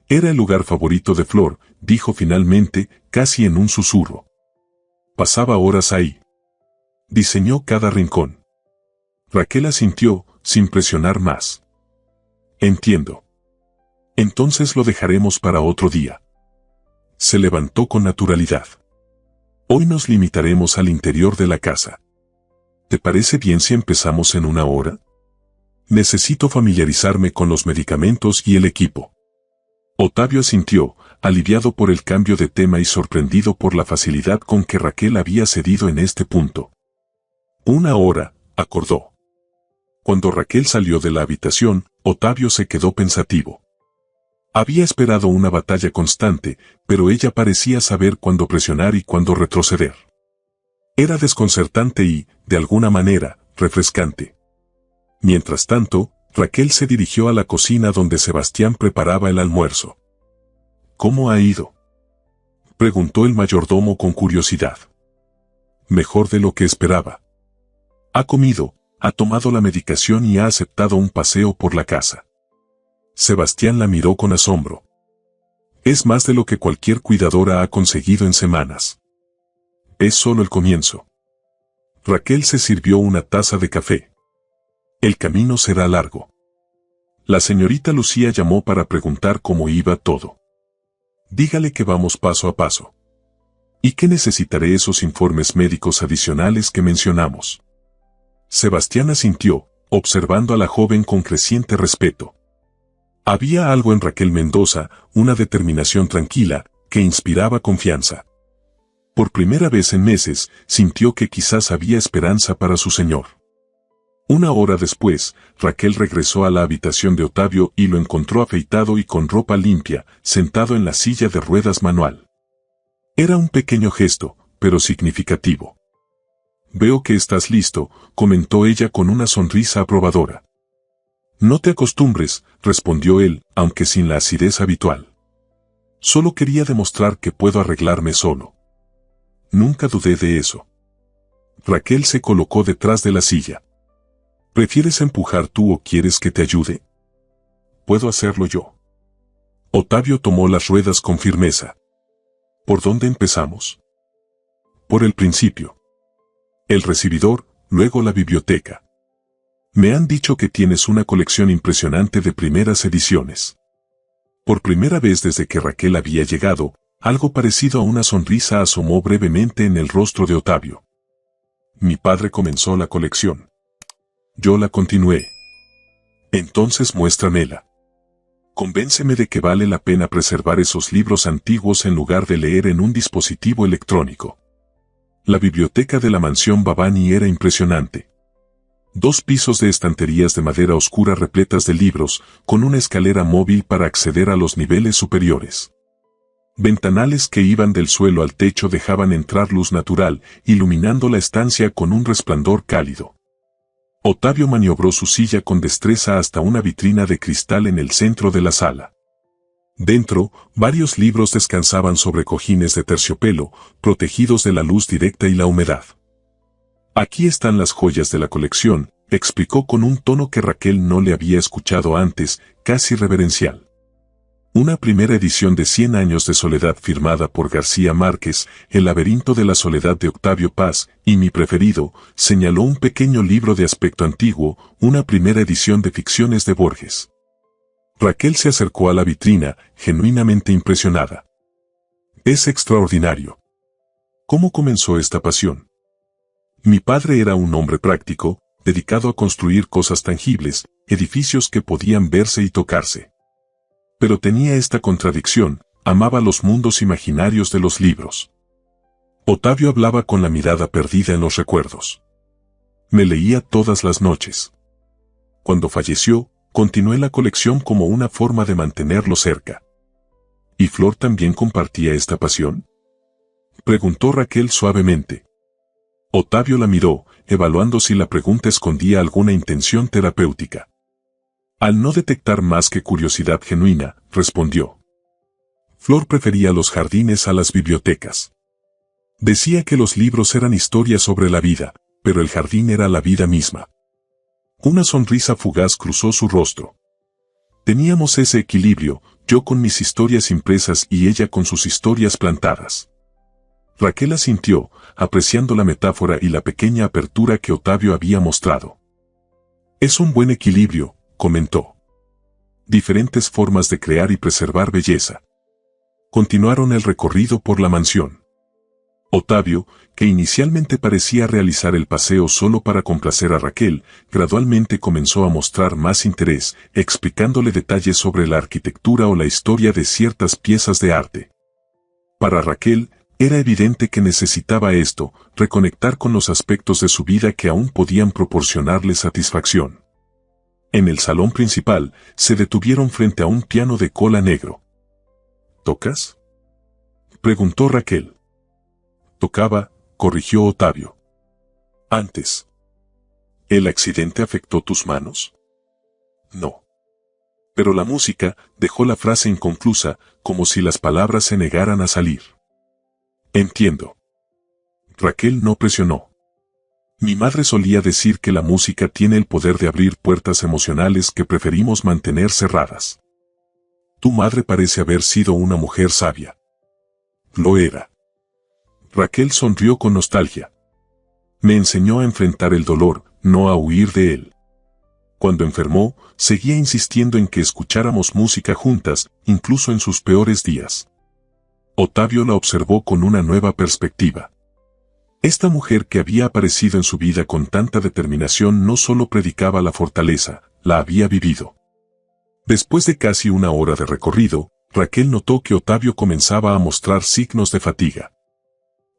Era el lugar favorito de Flor, dijo finalmente, casi en un susurro. Pasaba horas ahí. Diseñó cada rincón. Raquel asintió, sin presionar más. Entiendo. Entonces lo dejaremos para otro día. Se levantó con naturalidad. Hoy nos limitaremos al interior de la casa. ¿Te parece bien si empezamos en una hora? Necesito familiarizarme con los medicamentos y el equipo. Otavio asintió, aliviado por el cambio de tema y sorprendido por la facilidad con que Raquel había cedido en este punto. Una hora, acordó. Cuando Raquel salió de la habitación, Otavio se quedó pensativo. Había esperado una batalla constante, pero ella parecía saber cuándo presionar y cuándo retroceder. Era desconcertante y, de alguna manera, refrescante. Mientras tanto, Raquel se dirigió a la cocina donde Sebastián preparaba el almuerzo. ¿Cómo ha ido?, preguntó el mayordomo con curiosidad. Mejor de lo que esperaba. Ha comido, ha tomado la medicación y ha aceptado un paseo por la casa. Sebastián la miró con asombro. Es más de lo que cualquier cuidadora ha conseguido en semanas. Es solo el comienzo. Raquel se sirvió una taza de café. El camino será largo. La señorita Lucía llamó para preguntar cómo iba todo. Dígale que vamos paso a paso. ¿Y que necesitaré esos informes médicos adicionales que mencionamos? Sebastián asintió, observando a la joven con creciente respeto. Había algo en Raquel Mendoza, una determinación tranquila, que inspiraba confianza. Por primera vez en meses, sintió que quizás había esperanza para su señor. Una hora después, Raquel regresó a la habitación de Otavio y lo encontró afeitado y con ropa limpia, sentado en la silla de ruedas manual. Era un pequeño gesto, pero significativo. Veo que estás listo, comentó ella con una sonrisa aprobadora. No te acostumbres, respondió él, aunque sin la acidez habitual. Solo quería demostrar que puedo arreglarme solo. Nunca dudé de eso. Raquel se colocó detrás de la silla. ¿Prefieres empujar tú o quieres que te ayude? Puedo hacerlo yo. Otavio tomó las ruedas con firmeza. ¿Por dónde empezamos? Por el principio. El recibidor, luego la biblioteca. Me han dicho que tienes una colección impresionante de primeras ediciones. Por primera vez desde que Raquel había llegado, algo parecido a una sonrisa asomó brevemente en el rostro de Otavio. Mi padre comenzó la colección. Yo la continué. Entonces muéstramela. Convénceme de que vale la pena preservar esos libros antiguos en lugar de leer en un dispositivo electrónico. La biblioteca de la mansión Babani era impresionante. 2 pisos de estanterías de madera oscura repletas de libros, con una escalera móvil para acceder a los niveles superiores. Ventanales que iban del suelo al techo dejaban entrar luz natural, iluminando la estancia con un resplandor cálido. Otavio maniobró su silla con destreza hasta una vitrina de cristal en el centro de la sala. Dentro, varios libros descansaban sobre cojines de terciopelo, protegidos de la luz directa y la humedad. Aquí están las joyas de la colección, explicó con un tono que Raquel no le había escuchado antes, casi reverencial. Una primera edición de 100 años de soledad firmada por García Márquez, El laberinto de la soledad de Octavio Paz, y mi preferido, señaló un pequeño libro de aspecto antiguo, una primera edición de ficciones de Borges. Raquel se acercó a la vitrina, genuinamente impresionada. Es extraordinario. ¿Cómo comenzó esta pasión? Mi padre era un hombre práctico, dedicado a construir cosas tangibles, edificios que podían verse y tocarse. Pero tenía esta contradicción, amaba los mundos imaginarios de los libros. Otavio hablaba con la mirada perdida en los recuerdos. Me leía todas las noches. Cuando falleció, continué la colección como una forma de mantenerlo cerca. ¿Y Flor también compartía esta pasión? Preguntó Raquel suavemente. Otavio la miró, evaluando si la pregunta escondía alguna intención terapéutica. Al no detectar más que curiosidad genuina, respondió. Flor prefería los jardines a las bibliotecas. Decía que los libros eran historias sobre la vida, pero el jardín era la vida misma. Una sonrisa fugaz cruzó su rostro. Teníamos ese equilibrio, yo con mis historias impresas y ella con sus historias plantadas. Raquel asintió, apreciando la metáfora y la pequeña apertura que Otavio había mostrado. Es un buen equilibrio, comentó. Diferentes formas de crear y preservar belleza. Continuaron el recorrido por la mansión. Otavio, que inicialmente parecía realizar el paseo solo para complacer a Raquel, gradualmente comenzó a mostrar más interés, explicándole detalles sobre la arquitectura o la historia de ciertas piezas de arte. Para Raquel, era evidente que necesitaba esto, reconectar con los aspectos de su vida que aún podían proporcionarle satisfacción. En el salón principal, se detuvieron frente a un piano de cola negro. ¿Tocas?, preguntó Raquel. Tocaba, corrigió Otavio. Antes. ¿El accidente afectó tus manos? No. Pero la música dejó la frase inconclusa, como si las palabras se negaran a salir. Entiendo. Raquel no presionó. Mi madre solía decir que la música tiene el poder de abrir puertas emocionales que preferimos mantener cerradas. Tu madre parece haber sido una mujer sabia. Lo era. Raquel sonrió con nostalgia. Me enseñó a enfrentar el dolor, no a huir de él. Cuando enfermó, seguía insistiendo en que escucháramos música juntas, incluso en sus peores días. Otavio la observó con una nueva perspectiva. Esta mujer que había aparecido en su vida con tanta determinación no solo predicaba la fortaleza, la había vivido. Después de casi una hora de recorrido, Raquel notó que Otavio comenzaba a mostrar signos de fatiga.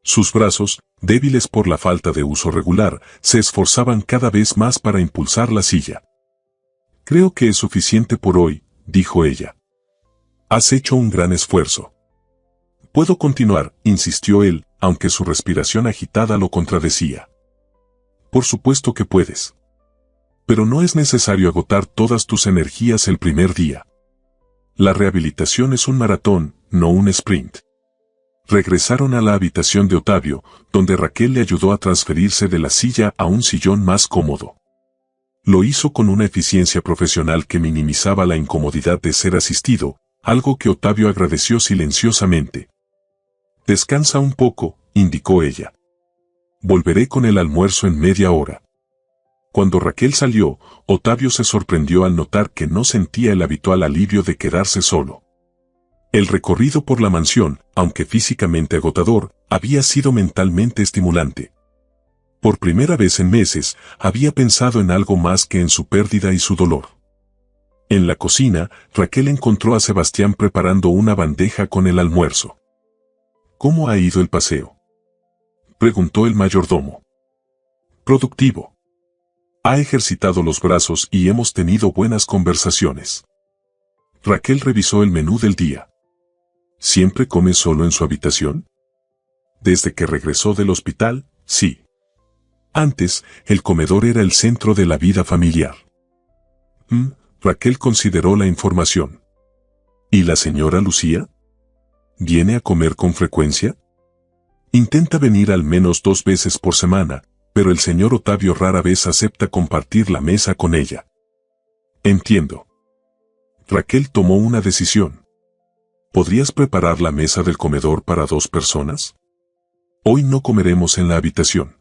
Sus brazos, débiles por la falta de uso regular, se esforzaban cada vez más para impulsar la silla. Creo que es suficiente por hoy, dijo ella. Has hecho un gran esfuerzo. Puedo continuar, insistió él, aunque su respiración agitada lo contradecía. Por supuesto que puedes. Pero no es necesario agotar todas tus energías el primer día. La rehabilitación es un maratón, no un sprint. Regresaron a la habitación de Ottavio, donde Raquel le ayudó a transferirse de la silla a un sillón más cómodo. Lo hizo con una eficiencia profesional que minimizaba la incomodidad de ser asistido, algo que Ottavio agradeció silenciosamente. «Descansa un poco», indicó ella. «Volveré con el almuerzo en media hora». Cuando Raquel salió, Ottavio se sorprendió al notar que no sentía el habitual alivio de quedarse solo. El recorrido por la mansión, aunque físicamente agotador, había sido mentalmente estimulante. Por primera vez en meses, había pensado en algo más que en su pérdida y su dolor. En la cocina, Raquel encontró a Sebastián preparando una bandeja con el almuerzo. «¿Cómo ha ido el paseo?», preguntó el mayordomo. «Productivo. Ha ejercitado los brazos y hemos tenido buenas conversaciones». Raquel revisó el menú del día. «¿Siempre come solo en su habitación?». «Desde que regresó del hospital, sí. Antes, el comedor era el centro de la vida familiar». Raquel consideró la información. «¿Y la señora Lucía? ¿Viene a comer con frecuencia?». «Intenta venir al menos 2 veces por semana, pero el señor Ottavio rara vez acepta compartir la mesa con ella». «Entiendo». Raquel tomó una decisión. «¿Podrías preparar la mesa del comedor para 2 personas? Hoy no comeremos en la habitación».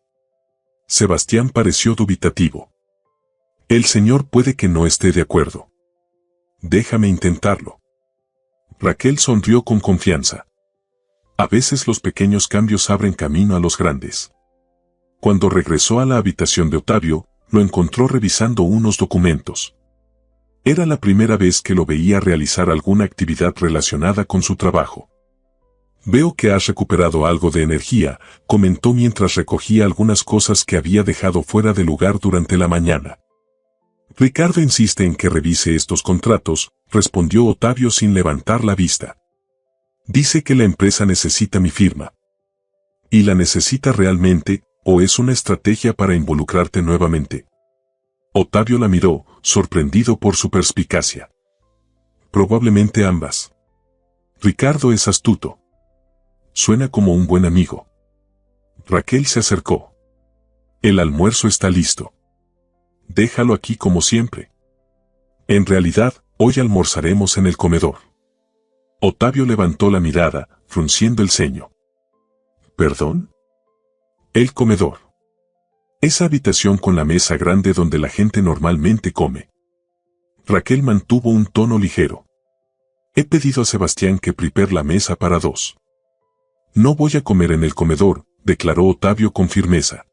Sebastián pareció dubitativo. «El señor puede que no esté de acuerdo». «Déjame intentarlo». Raquel sonrió con confianza. A veces los pequeños cambios abren camino a los grandes. Cuando regresó a la habitación de Ottavio, lo encontró revisando unos documentos. Era la primera vez que lo veía realizar alguna actividad relacionada con su trabajo. «Veo que has recuperado algo de energía», comentó mientras recogía algunas cosas que había dejado fuera de lugar durante la mañana. «Ricardo insiste en que revise estos contratos», respondió Ottavio sin levantar la vista. «Dice que la empresa necesita mi firma». «¿Y la necesita realmente, o es una estrategia para involucrarte nuevamente?». Ottavio la miró, sorprendido por su perspicacia. «Probablemente ambas. Ricardo es astuto. Suena como un buen amigo». Raquel se acercó. «El almuerzo está listo. Déjalo aquí como siempre». «En realidad, hoy almorzaremos en el comedor». Ottavio levantó la mirada, frunciendo el ceño. «¿Perdón?». «El comedor. Esa habitación con la mesa grande donde la gente normalmente come». Raquel mantuvo un tono ligero. «He pedido a Sebastián que prepare la mesa para 2. «No voy a comer en el comedor», declaró Ottavio con firmeza.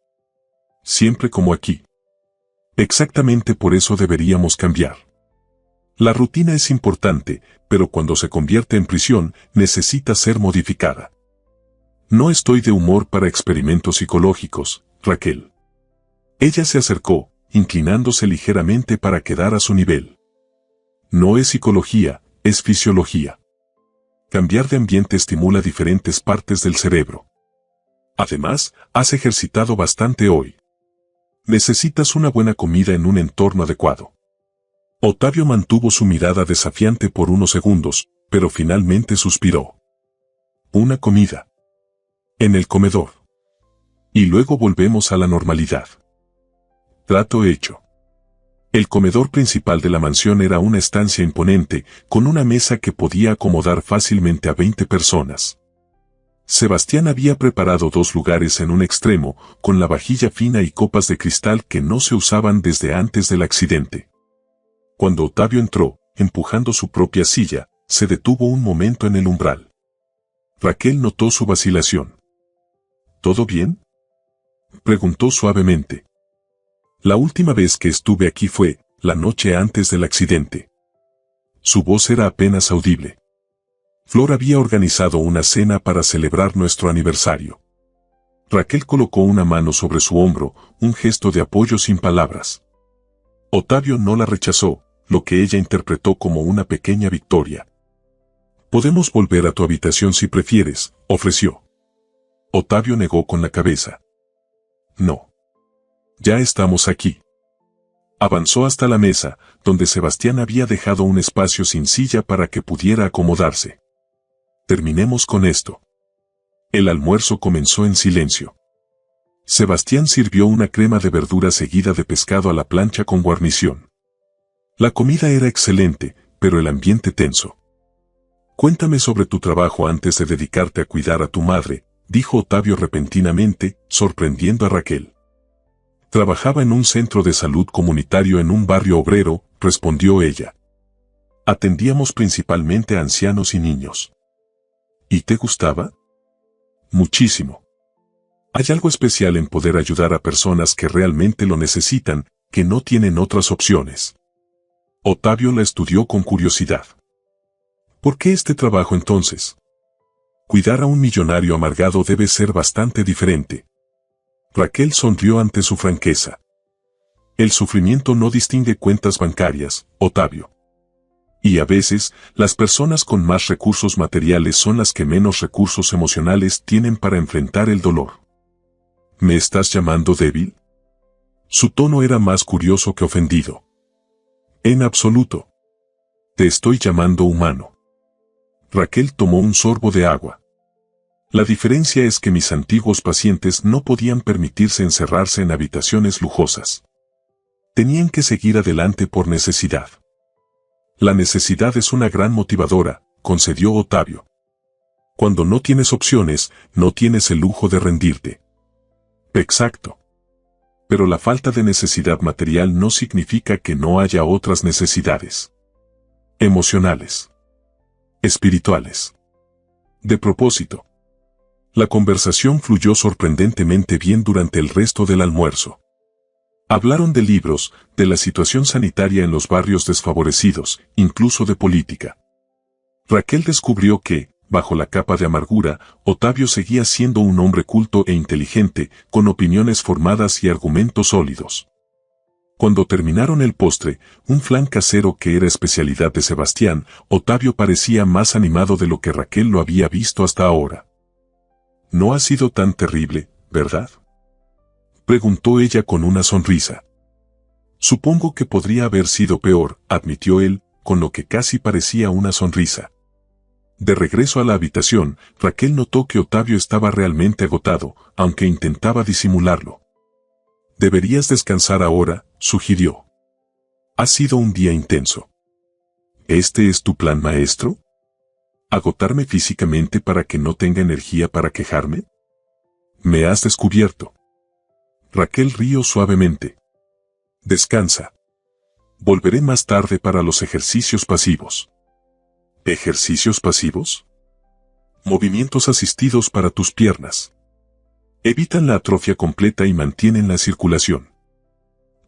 «Siempre como aquí». «Exactamente por eso deberíamos cambiar. La rutina es importante, pero cuando se convierte en prisión, necesita ser modificada». «No estoy de humor para experimentos psicológicos, Raquel». Ella se acercó, inclinándose ligeramente para quedar a su nivel. «No es psicología, es fisiología. Cambiar de ambiente estimula diferentes partes del cerebro. Además, has ejercitado bastante hoy. Necesitas una buena comida en un entorno adecuado». Ottavio mantuvo su mirada desafiante por unos segundos, pero finalmente suspiró. «Una comida. En el comedor. Y luego volvemos a la normalidad». Trato hecho. El comedor principal de la mansión era una estancia imponente, con una mesa que podía acomodar fácilmente a 20 personas. Sebastián había preparado 2 lugares en un extremo, con la vajilla fina y copas de cristal que no se usaban desde antes del accidente. Cuando Ottavio entró, empujando su propia silla, se detuvo un momento en el umbral. Raquel notó su vacilación. «¿Todo bien?», preguntó suavemente. «La última vez que estuve aquí fue, la noche antes del accidente». Su voz era apenas audible. «Flor había organizado una cena para celebrar nuestro aniversario». Raquel colocó una mano sobre su hombro, un gesto de apoyo sin palabras. Ottavio no la rechazó, lo que ella interpretó como una pequeña victoria. «Podemos volver a tu habitación si prefieres», ofreció. Ottavio negó con la cabeza. «No. Ya estamos aquí. Avanzó hasta la mesa, donde Sebastián había dejado un espacio sin silla para que pudiera acomodarse. Terminemos con esto. El almuerzo comenzó en silencio. Sebastián sirvió una crema de verdura seguida de pescado a la plancha con guarnición. La comida era excelente, pero el ambiente tenso. Cuéntame sobre tu trabajo antes de dedicarte a cuidar a tu madre, dijo Otavio repentinamente, sorprendiendo a Raquel. Trabajaba en un centro de salud comunitario en un barrio obrero, respondió ella. Atendíamos principalmente a ancianos y niños. ¿Y te gustaba? Muchísimo. Hay algo especial en poder ayudar a personas que realmente lo necesitan, que no tienen otras opciones. Otavio la estudió con curiosidad. ¿Por qué este trabajo entonces? Cuidar a un millonario amargado debe ser bastante diferente. Raquel sonrió ante su franqueza. El sufrimiento no distingue cuentas bancarias, Otavio. Y a veces, las personas con más recursos materiales son las que menos recursos emocionales tienen para enfrentar el dolor. ¿Me estás llamando débil? Su tono era más curioso que ofendido. En absoluto. Te estoy llamando humano. Raquel tomó un sorbo de agua. La diferencia es que mis antiguos pacientes no podían permitirse encerrarse en habitaciones lujosas. Tenían que seguir adelante por necesidad. La necesidad es una gran motivadora, concedió Otavio. Cuando no tienes opciones, no tienes el lujo de rendirte. Exacto. Pero la falta de necesidad material no significa que no haya otras necesidades. Emocionales. Espirituales. De propósito. La conversación fluyó sorprendentemente bien durante el resto del almuerzo. Hablaron de libros, de la situación sanitaria en los barrios desfavorecidos, incluso de política. Raquel descubrió que, bajo la capa de amargura, Otavio seguía siendo un hombre culto e inteligente, con opiniones formadas y argumentos sólidos. Cuando terminaron el postre, un flan casero que era especialidad de Sebastián, Otavio parecía más animado de lo que Raquel lo había visto hasta ahora. No ha sido tan terrible, ¿verdad? Preguntó ella con una sonrisa. Supongo que podría haber sido peor, admitió él, con lo que casi parecía una sonrisa. De regreso a la habitación, Raquel notó que Otavio estaba realmente agotado, aunque intentaba disimularlo. Deberías descansar ahora, sugirió. Ha sido un día intenso. ¿Este es tu plan maestro? ¿Agotarme físicamente para que no tenga energía para quejarme? Me has descubierto. Raquel rió suavemente. Descansa. Volveré más tarde para los ejercicios pasivos. ¿Ejercicios pasivos? Movimientos asistidos para tus piernas. Evitan la atrofia completa y mantienen la circulación.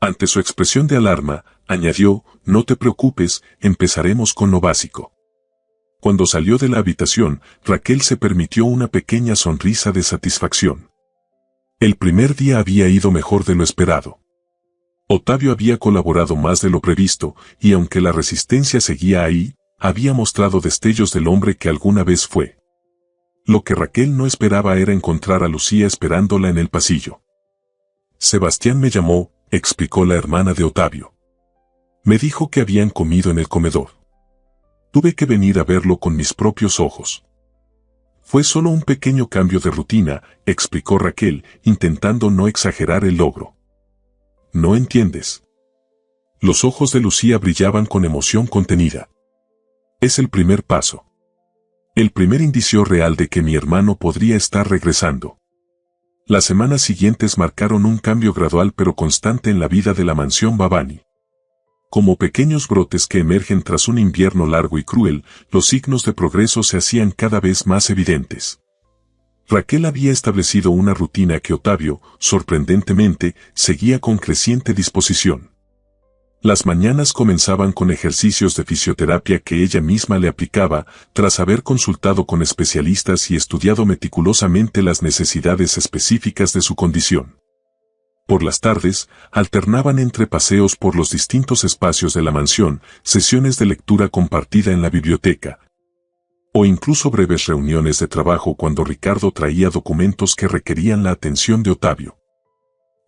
Ante su expresión de alarma, añadió, no te preocupes, empezaremos con lo básico. Cuando salió de la habitación, Raquel se permitió una pequeña sonrisa de satisfacción. El primer día había ido mejor de lo esperado. Otavio había colaborado más de lo previsto, y aunque la resistencia seguía ahí, había mostrado destellos del hombre que alguna vez fue. Lo que Raquel no esperaba era encontrar a Lucía esperándola en el pasillo. Sebastián me llamó, explicó la hermana de Otavio. Me dijo que habían comido en el comedor. Tuve que venir a verlo con mis propios ojos. Fue solo un pequeño cambio de rutina, explicó Raquel, intentando no exagerar el logro. ¿No entiendes? Los ojos de Lucía brillaban con emoción contenida. Es el primer paso. El primer indicio real de que mi hermano podría estar regresando. Las semanas siguientes marcaron un cambio gradual pero constante en la vida de la mansión Babani. Como pequeños brotes que emergen tras un invierno largo y cruel, los signos de progreso se hacían cada vez más evidentes. Raquel había establecido una rutina que Otavio, sorprendentemente, seguía con creciente disposición. Las mañanas comenzaban con ejercicios de fisioterapia que ella misma le aplicaba, tras haber consultado con especialistas y estudiado meticulosamente las necesidades específicas de su condición. Por las tardes, alternaban entre paseos por los distintos espacios de la mansión, sesiones de lectura compartida en la biblioteca, o incluso breves reuniones de trabajo cuando Ricardo traía documentos que requerían la atención de Otavio.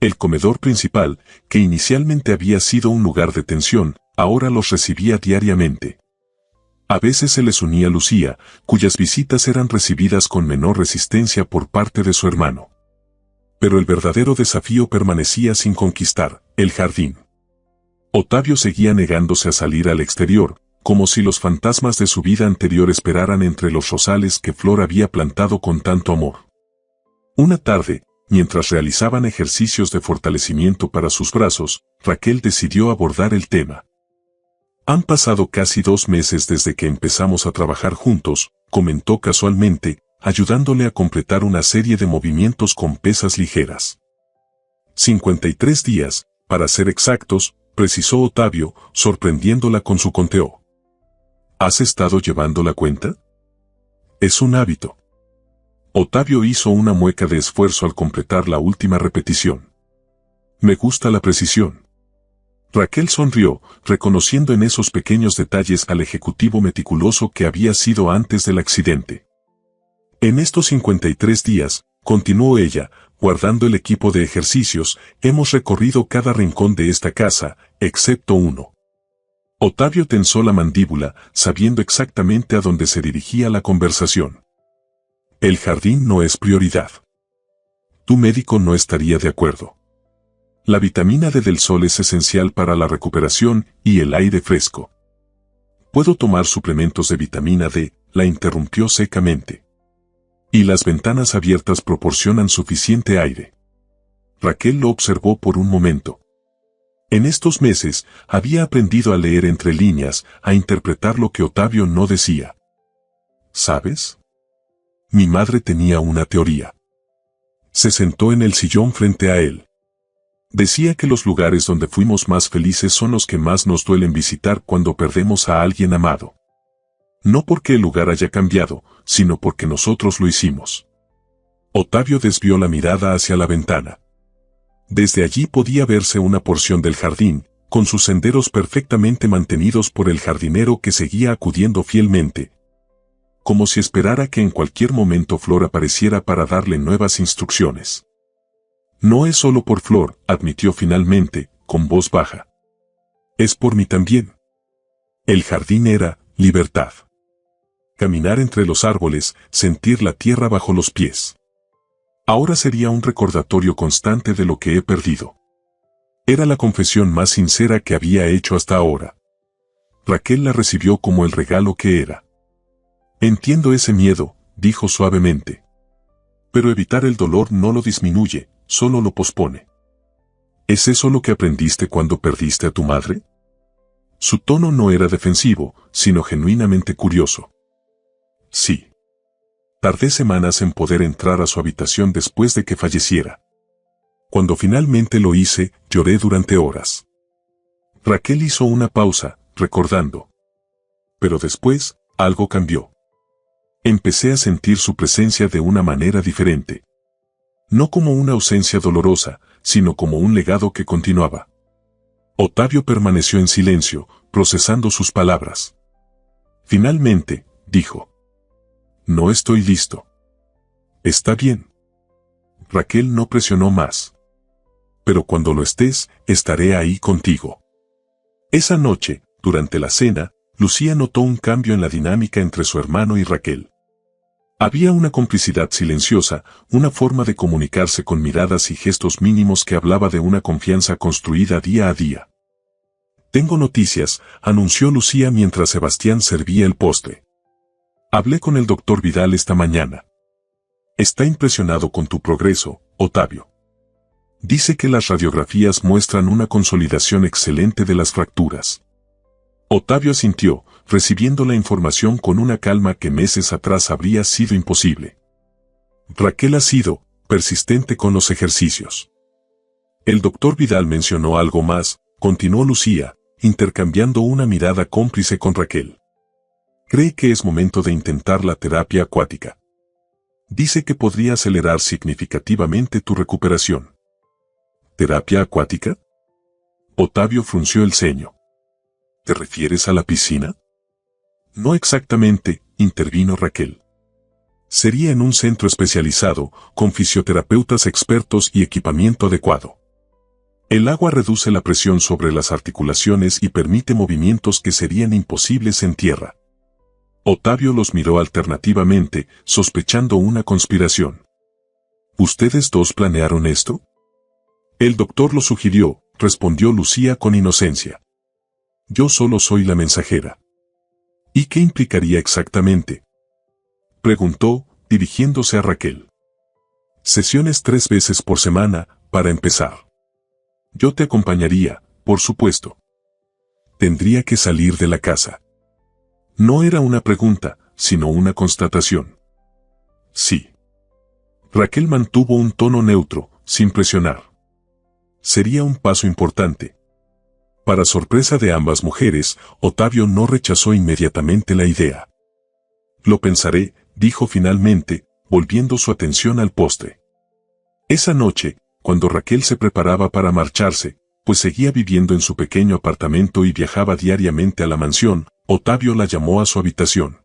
El comedor principal, que inicialmente había sido un lugar de tensión, ahora los recibía diariamente. A veces se les unía Lucía, cuyas visitas eran recibidas con menor resistencia por parte de su hermano. Pero el verdadero desafío permanecía sin conquistar, el jardín. Otavio seguía negándose a salir al exterior, como si los fantasmas de su vida anterior esperaran entre los rosales que Flor había plantado con tanto amor. Una tarde, mientras realizaban ejercicios de fortalecimiento para sus brazos, Raquel decidió abordar el tema. Han pasado casi 2 meses desde que empezamos a trabajar juntos, comentó casualmente, ayudándole a completar una serie de movimientos con pesas ligeras. 53 días, para ser exactos, precisó Otavio, sorprendiéndola con su conteo. ¿Has estado llevando la cuenta? Es un hábito. Otavio hizo una mueca de esfuerzo al completar la última repetición. Me gusta la precisión. Raquel sonrió, reconociendo en esos pequeños detalles al ejecutivo meticuloso que había sido antes del accidente. En estos 53 días, continuó ella, guardando el equipo de ejercicios, hemos recorrido cada rincón de esta casa, excepto uno. Otavio tensó la mandíbula, sabiendo exactamente a dónde se dirigía la conversación. El jardín no es prioridad. Tu médico no estaría de acuerdo. La vitamina D del sol es esencial para la recuperación y el aire fresco. ¿Puedo tomar suplementos de vitamina D?, la interrumpió secamente. Y las ventanas abiertas proporcionan suficiente aire. Raquel lo observó por un momento. En estos meses, había aprendido a leer entre líneas, a interpretar lo que Otavio no decía. ¿Sabes? Mi madre tenía una teoría. Se sentó en el sillón frente a él. Decía que los lugares donde fuimos más felices son los que más nos duelen visitar cuando perdemos a alguien amado. No porque el lugar haya cambiado, sino porque nosotros lo hicimos. Otavio desvió la mirada hacia la ventana. Desde allí podía verse una porción del jardín, con sus senderos perfectamente mantenidos por el jardinero que seguía acudiendo fielmente, como si esperara que en cualquier momento Flor apareciera para darle nuevas instrucciones. No es solo por Flor, admitió finalmente, con voz baja. Es por mí también. El jardín era libertad. Caminar entre los árboles, sentir la tierra bajo los pies. Ahora sería un recordatorio constante de lo que he perdido. Era la confesión más sincera que había hecho hasta ahora. Raquel la recibió como el regalo que era. Entiendo ese miedo, dijo suavemente. Pero evitar el dolor no lo disminuye, solo lo pospone. ¿Es eso lo que aprendiste cuando perdiste a tu madre? Su tono no era defensivo, sino genuinamente curioso. Sí. Tardé semanas en poder entrar a su habitación después de que falleciera. Cuando finalmente lo hice, lloré durante horas. Raquel hizo una pausa, recordando. Pero después, algo cambió. Empecé a sentir su presencia de una manera diferente. No como una ausencia dolorosa, sino como un legado que continuaba. Otavio permaneció en silencio, procesando sus palabras. Finalmente, dijo. No estoy listo. Está bien. Raquel no presionó más. Pero cuando lo estés, estaré ahí contigo. Esa noche, durante la cena, Lucía notó un cambio en la dinámica entre su hermano y Raquel. Había una complicidad silenciosa, una forma de comunicarse con miradas y gestos mínimos que hablaba de una confianza construida día a día. Tengo noticias, anunció Lucía mientras Sebastián servía el postre. Hablé con el doctor Vidal esta mañana. Está impresionado con tu progreso, Otavio. Dice que las radiografías muestran una consolidación excelente de las fracturas. Otavio asintió, recibiendo la información con una calma que meses atrás habría sido imposible. Raquel ha sido persistente con los ejercicios. El doctor Vidal mencionó algo más, continuó Lucía, intercambiando una mirada cómplice con Raquel. Cree que es momento de intentar la terapia acuática. Dice que podría acelerar significativamente tu recuperación. ¿Terapia acuática? Otavio frunció el ceño. ¿Te refieres a la piscina? No exactamente, intervino Raquel. Sería en un centro especializado, con fisioterapeutas expertos y equipamiento adecuado. El agua reduce la presión sobre las articulaciones y permite movimientos que serían imposibles en tierra. Otavio los miró alternativamente, sospechando una conspiración. ¿Ustedes dos planearon esto? El doctor lo sugirió, respondió Lucía con inocencia. Yo solo soy la mensajera. ¿Y qué implicaría exactamente?, preguntó, dirigiéndose a Raquel. Sesiones 3 veces por semana, para empezar. Yo te acompañaría, por supuesto. Tendría que salir de la casa. No era una pregunta, sino una constatación. Sí. Raquel mantuvo un tono neutro, sin presionar. Sería un paso importante. Para sorpresa de ambas mujeres, Otavio no rechazó inmediatamente la idea. Lo pensaré, dijo finalmente, volviendo su atención al postre. Esa noche, cuando Raquel se preparaba para marcharse, pues seguía viviendo en su pequeño apartamento y viajaba diariamente a la mansión, Otavio la llamó a su habitación.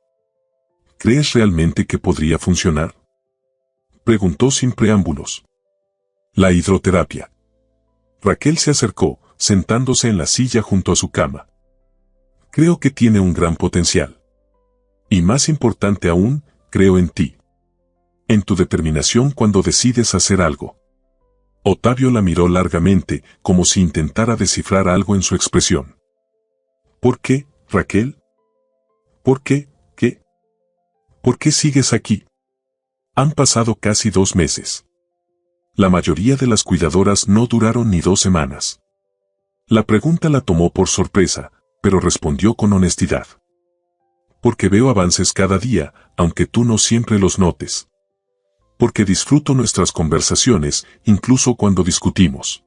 ¿Crees realmente que podría funcionar?, preguntó sin preámbulos. La hidroterapia. Raquel se acercó, sentándose en la silla junto a su cama. Creo que tiene un gran potencial. Y más importante aún, creo en ti. En tu determinación cuando decides hacer algo. Otavio la miró largamente, como si intentara descifrar algo en su expresión. ¿Por qué, Raquel? ¿Por qué, qué? ¿Por qué sigues aquí? Han pasado casi 2 meses. La mayoría de las cuidadoras no duraron ni 2 semanas. La pregunta la tomó por sorpresa, pero respondió con honestidad. Porque veo avances cada día, aunque tú no siempre los notes. Porque disfruto nuestras conversaciones, incluso cuando discutimos.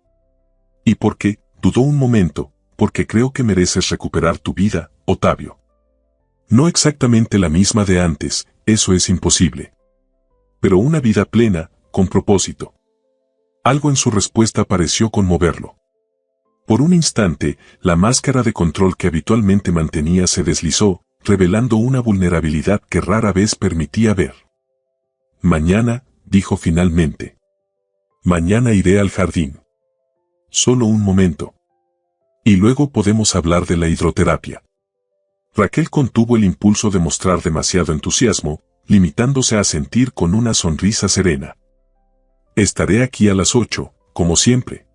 Y porque, dudó un momento, porque creo que mereces recuperar tu vida, Otavio. No exactamente la misma de antes, eso es imposible. Pero una vida plena, con propósito. Algo en su respuesta pareció conmoverlo. Por un instante, la máscara de control que habitualmente mantenía se deslizó, revelando una vulnerabilidad que rara vez permitía ver. Mañana, dijo finalmente. Mañana iré al jardín. Solo un momento. Y luego podemos hablar de la hidroterapia. Raquel contuvo el impulso de mostrar demasiado entusiasmo, limitándose a asentir con una sonrisa serena. Estaré aquí a las 8, como siempre.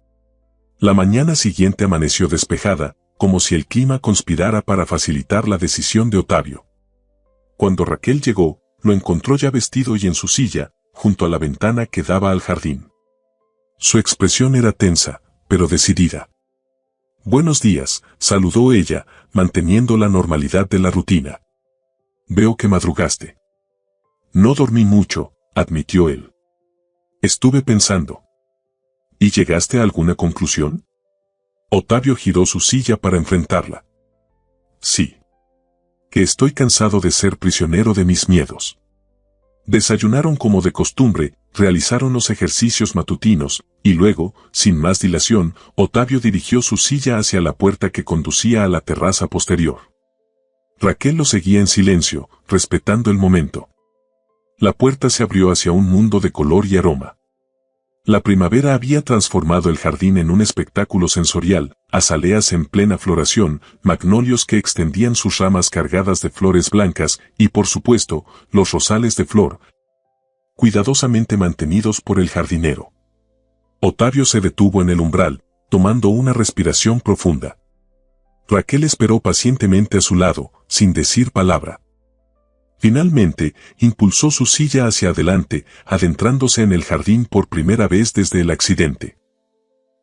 La mañana siguiente amaneció despejada, como si el clima conspirara para facilitar la decisión de Otavio. Cuando Raquel llegó, lo encontró ya vestido y en su silla, junto a la ventana que daba al jardín. Su expresión era tensa, pero decidida. Buenos días, saludó ella, manteniendo la normalidad de la rutina. Veo que madrugaste. No dormí mucho, admitió él. Estuve pensando. ¿Y llegaste a alguna conclusión? Otavio giró su silla para enfrentarla. Sí. Que estoy cansado de ser prisionero de mis miedos. Desayunaron como de costumbre, realizaron los ejercicios matutinos, y luego, sin más dilación, Otavio dirigió su silla hacia la puerta que conducía a la terraza posterior. Raquel lo seguía en silencio, respetando el momento. La puerta se abrió hacia un mundo de color y aroma. La primavera había transformado el jardín en un espectáculo sensorial, azaleas en plena floración, magnolios que extendían sus ramas cargadas de flores blancas y, por supuesto, los rosales de flor, cuidadosamente mantenidos por el jardinero. Otavio se detuvo en el umbral, tomando una respiración profunda. Raquel esperó pacientemente a su lado, sin decir palabra. Finalmente, impulsó su silla hacia adelante, adentrándose en el jardín por primera vez desde el accidente.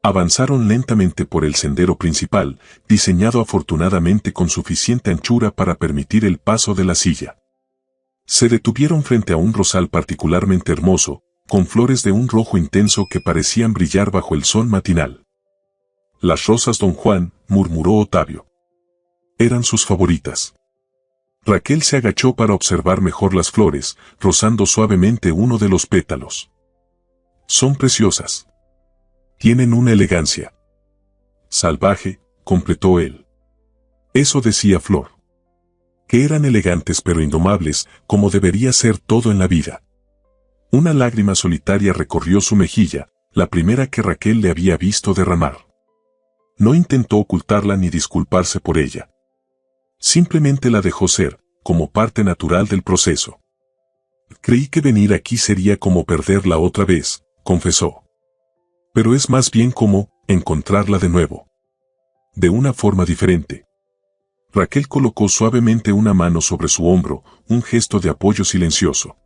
Avanzaron lentamente por el sendero principal, diseñado afortunadamente con suficiente anchura para permitir el paso de la silla. Se detuvieron frente a un rosal particularmente hermoso, con flores de un rojo intenso que parecían brillar bajo el sol matinal. Las rosas Don Juan, murmuró Otavio. Eran sus favoritas. Raquel se agachó para observar mejor las flores, rozando suavemente uno de los pétalos. Son preciosas. Tienen una elegancia salvaje, completó él. Eso decía Flor. Que eran elegantes pero indomables, como debería ser todo en la vida. Una lágrima solitaria recorrió su mejilla, la primera que Raquel le había visto derramar. No intentó ocultarla ni disculparse por ella. Simplemente la dejó ser, como parte natural del proceso. Creí que venir aquí sería como perderla otra vez, confesó. Pero es más bien como encontrarla de nuevo. De una forma diferente. Raquel colocó suavemente una mano sobre su hombro, un gesto de apoyo silencioso.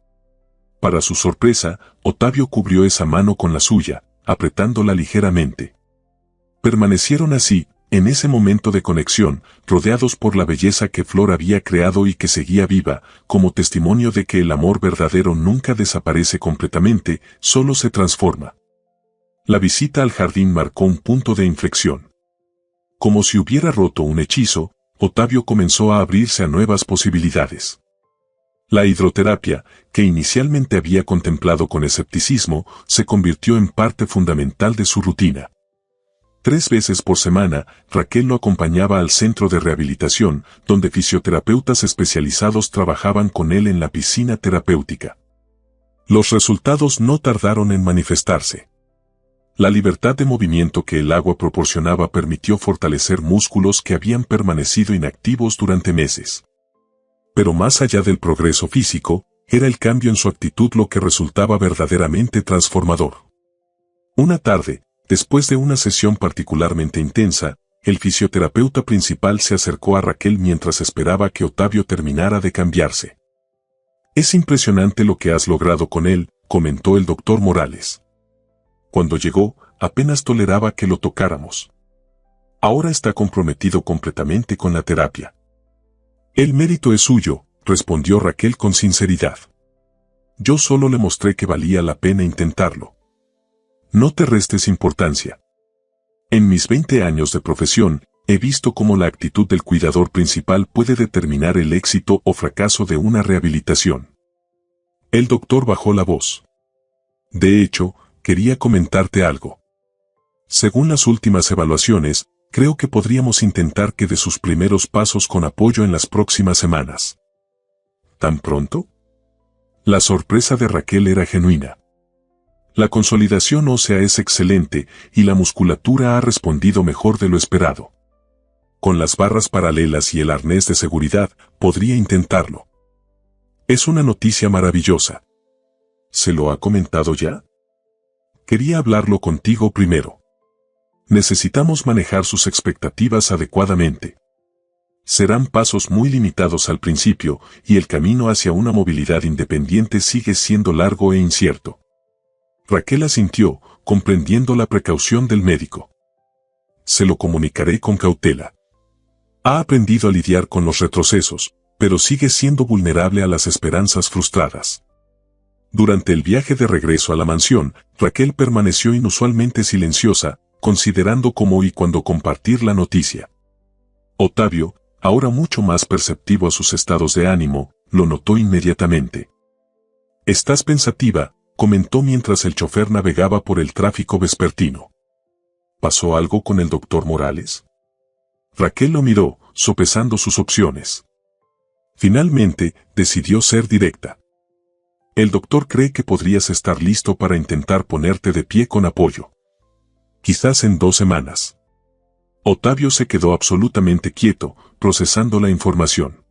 Para su sorpresa, Octavio cubrió esa mano con la suya, apretándola ligeramente. Permanecieron así, en ese momento de conexión, rodeados por la belleza que Flor había creado y que seguía viva, como testimonio de que el amor verdadero nunca desaparece completamente, solo se transforma. La visita al jardín marcó un punto de inflexión. Como si hubiera roto un hechizo, Octavio comenzó a abrirse a nuevas posibilidades. La hidroterapia, que inicialmente había contemplado con escepticismo, se convirtió en parte fundamental de su rutina. 3 veces por semana, Raquel lo acompañaba al centro de rehabilitación, donde fisioterapeutas especializados trabajaban con él en la piscina terapéutica. Los resultados no tardaron en manifestarse. La libertad de movimiento que el agua proporcionaba permitió fortalecer músculos que habían permanecido inactivos durante meses. Pero más allá del progreso físico, era el cambio en su actitud lo que resultaba verdaderamente transformador. Una tarde, después de una sesión particularmente intensa, el fisioterapeuta principal se acercó a Raquel mientras esperaba que Octavio terminara de cambiarse. «Es impresionante lo que has logrado con él», comentó el doctor Morales. Cuando llegó, apenas toleraba que lo tocáramos. Ahora está comprometido completamente con la terapia. «El mérito es suyo», respondió Raquel con sinceridad. «Yo solo le mostré que valía la pena intentarlo». No te restes importancia. En mis 20 años de profesión, he visto cómo la actitud del cuidador principal puede determinar el éxito o fracaso de una rehabilitación. El doctor bajó la voz. De hecho, quería comentarte algo. Según las últimas evaluaciones, creo que podríamos intentar que dé sus primeros pasos con apoyo en las próximas semanas. ¿Tan pronto? La sorpresa de Raquel era genuina. La consolidación ósea es excelente y la musculatura ha respondido mejor de lo esperado. Con las barras paralelas y el arnés de seguridad, podría intentarlo. Es una noticia maravillosa. ¿Se lo ha comentado ya? Quería hablarlo contigo primero. Necesitamos manejar sus expectativas adecuadamente. Serán pasos muy limitados al principio y el camino hacia una movilidad independiente sigue siendo largo e incierto. Raquel asintió, comprendiendo la precaución del médico. Se lo comunicaré con cautela. Ha aprendido a lidiar con los retrocesos, pero sigue siendo vulnerable a las esperanzas frustradas. Durante el viaje de regreso a la mansión, Raquel permaneció inusualmente silenciosa, considerando cómo y cuándo compartir la noticia. Octavio, ahora mucho más perceptivo a sus estados de ánimo, lo notó inmediatamente. «Estás pensativa», comentó mientras el chofer navegaba por el tráfico vespertino. ¿Pasó algo con el doctor Morales? Raquel lo miró, sopesando sus opciones. Finalmente, decidió ser directa. El doctor cree que podrías estar listo para intentar ponerte de pie con apoyo. Quizás en 2 semanas. Octavio se quedó absolutamente quieto, procesando la información.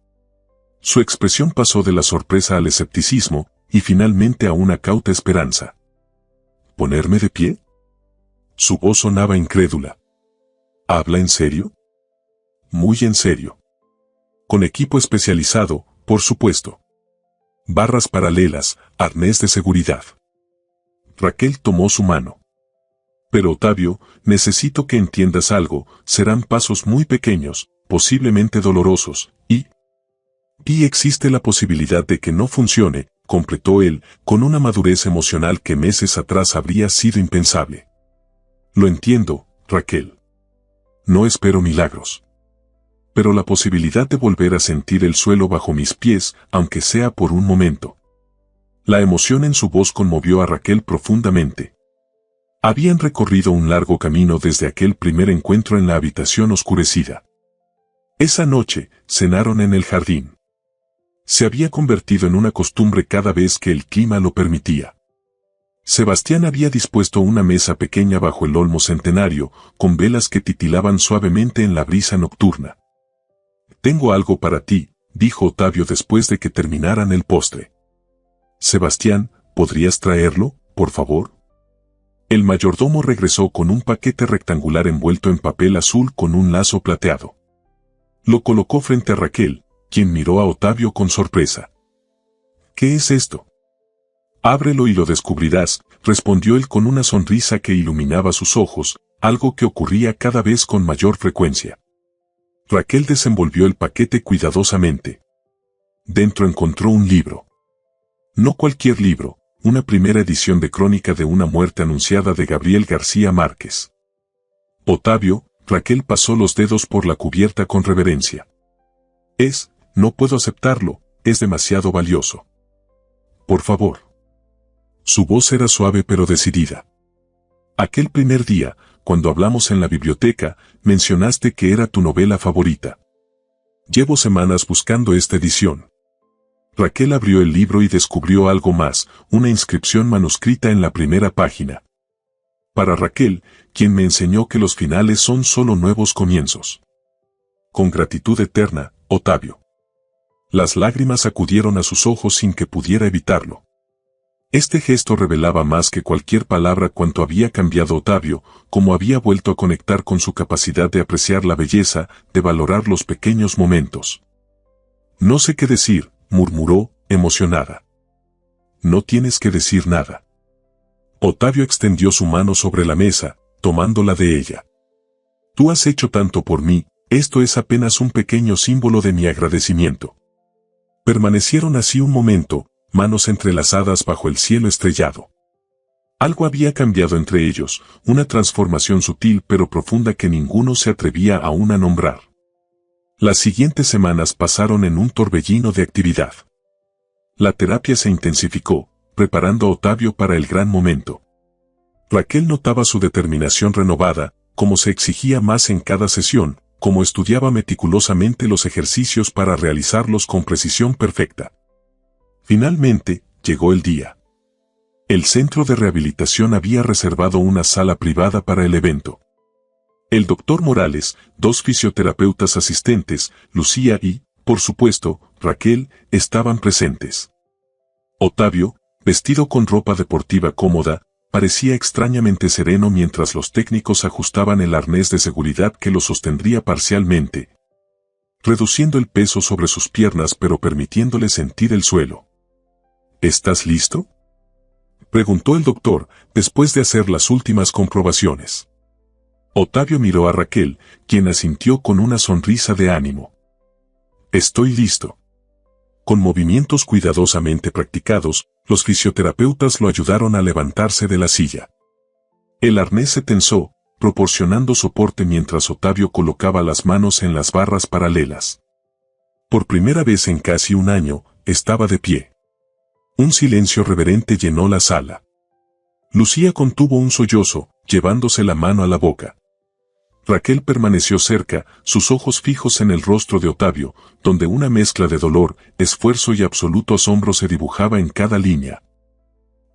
Su expresión pasó de la sorpresa al escepticismo, y finalmente a una cauta esperanza. ¿Ponerme de pie? Su voz sonaba incrédula. ¿Habla en serio? Muy en serio. Con equipo especializado, por supuesto. Barras paralelas, arnés de seguridad. Raquel tomó su mano. Pero Octavio, necesito que entiendas algo, serán pasos muy pequeños, posiblemente dolorosos, y existe la posibilidad de que no funcione, completó él, con una madurez emocional que meses atrás habría sido impensable. Lo entiendo, Raquel. No espero milagros. Pero la posibilidad de volver a sentir el suelo bajo mis pies, aunque sea por un momento. La emoción en su voz conmovió a Raquel profundamente. Habían recorrido un largo camino desde aquel primer encuentro en la habitación oscurecida. Esa noche, cenaron en el jardín. Se había convertido en una costumbre cada vez que el clima lo permitía. Sebastián había dispuesto una mesa pequeña bajo el olmo centenario, con velas que titilaban suavemente en la brisa nocturna. «Tengo algo para ti», dijo Ottavio después de que terminaran el postre. «Sebastián, ¿podrías traerlo, por favor?» El mayordomo regresó con un paquete rectangular envuelto en papel azul con un lazo plateado. Lo colocó frente a Raquel, quien miró a Ottavio con sorpresa. «¿Qué es esto?» «Ábrelo y lo descubrirás», respondió él con una sonrisa que iluminaba sus ojos, algo que ocurría cada vez con mayor frecuencia. Raquel desenvolvió el paquete cuidadosamente. Dentro encontró un libro. No cualquier libro, una primera edición de Crónica de una muerte anunciada de Gabriel García Márquez. Ottavio, Raquel pasó los dedos por la cubierta con reverencia. No puedo aceptarlo, es demasiado valioso. Por favor. Su voz era suave pero decidida. Aquel primer día, cuando hablamos en la biblioteca, mencionaste que era tu novela favorita. Llevo semanas buscando esta edición. Raquel abrió el libro y descubrió algo más, una inscripción manuscrita en la primera página. Para Raquel, quien me enseñó que los finales son solo nuevos comienzos. Con gratitud eterna, Ottavio. Las lágrimas acudieron a sus ojos sin que pudiera evitarlo. Este gesto revelaba más que cualquier palabra cuánto había cambiado Ottavio, cómo había vuelto a conectar con su capacidad de apreciar la belleza, de valorar los pequeños momentos. «No sé qué decir», murmuró, emocionada. «No tienes que decir nada». Ottavio extendió su mano sobre la mesa, tomándola de ella. «Tú has hecho tanto por mí, esto es apenas un pequeño símbolo de mi agradecimiento». Permanecieron así un momento, manos entrelazadas bajo el cielo estrellado. Algo había cambiado entre ellos, una transformación sutil pero profunda que ninguno se atrevía aún a nombrar. Las siguientes semanas pasaron en un torbellino de actividad. La terapia se intensificó, preparando a Ottavio para el gran momento. Raquel notaba su determinación renovada, cómo se exigía más en cada sesión, cómo estudiaba meticulosamente los ejercicios para realizarlos con precisión perfecta. Finalmente, llegó el día. El centro de rehabilitación había reservado una sala privada para el evento. El doctor Morales, 2 fisioterapeutas asistentes, Lucía y, por supuesto, Raquel, estaban presentes. Ottavio, vestido con ropa deportiva cómoda, parecía extrañamente sereno mientras los técnicos ajustaban el arnés de seguridad que lo sostendría parcialmente, reduciendo el peso sobre sus piernas pero permitiéndole sentir el suelo. ¿Estás listo?, preguntó el doctor, después de hacer las últimas comprobaciones. Ottavio miró a Raquel, quien asintió con una sonrisa de ánimo. «Estoy listo». Con movimientos cuidadosamente practicados, los fisioterapeutas lo ayudaron a levantarse de la silla. El arnés se tensó, proporcionando soporte mientras Ottavio colocaba las manos en las barras paralelas. Por primera vez en casi un año, estaba de pie. Un silencio reverente llenó la sala. Lucía contuvo un sollozo, llevándose la mano a la boca. Raquel permaneció cerca, sus ojos fijos en el rostro de Ottavio, donde una mezcla de dolor, esfuerzo y absoluto asombro se dibujaba en cada línea.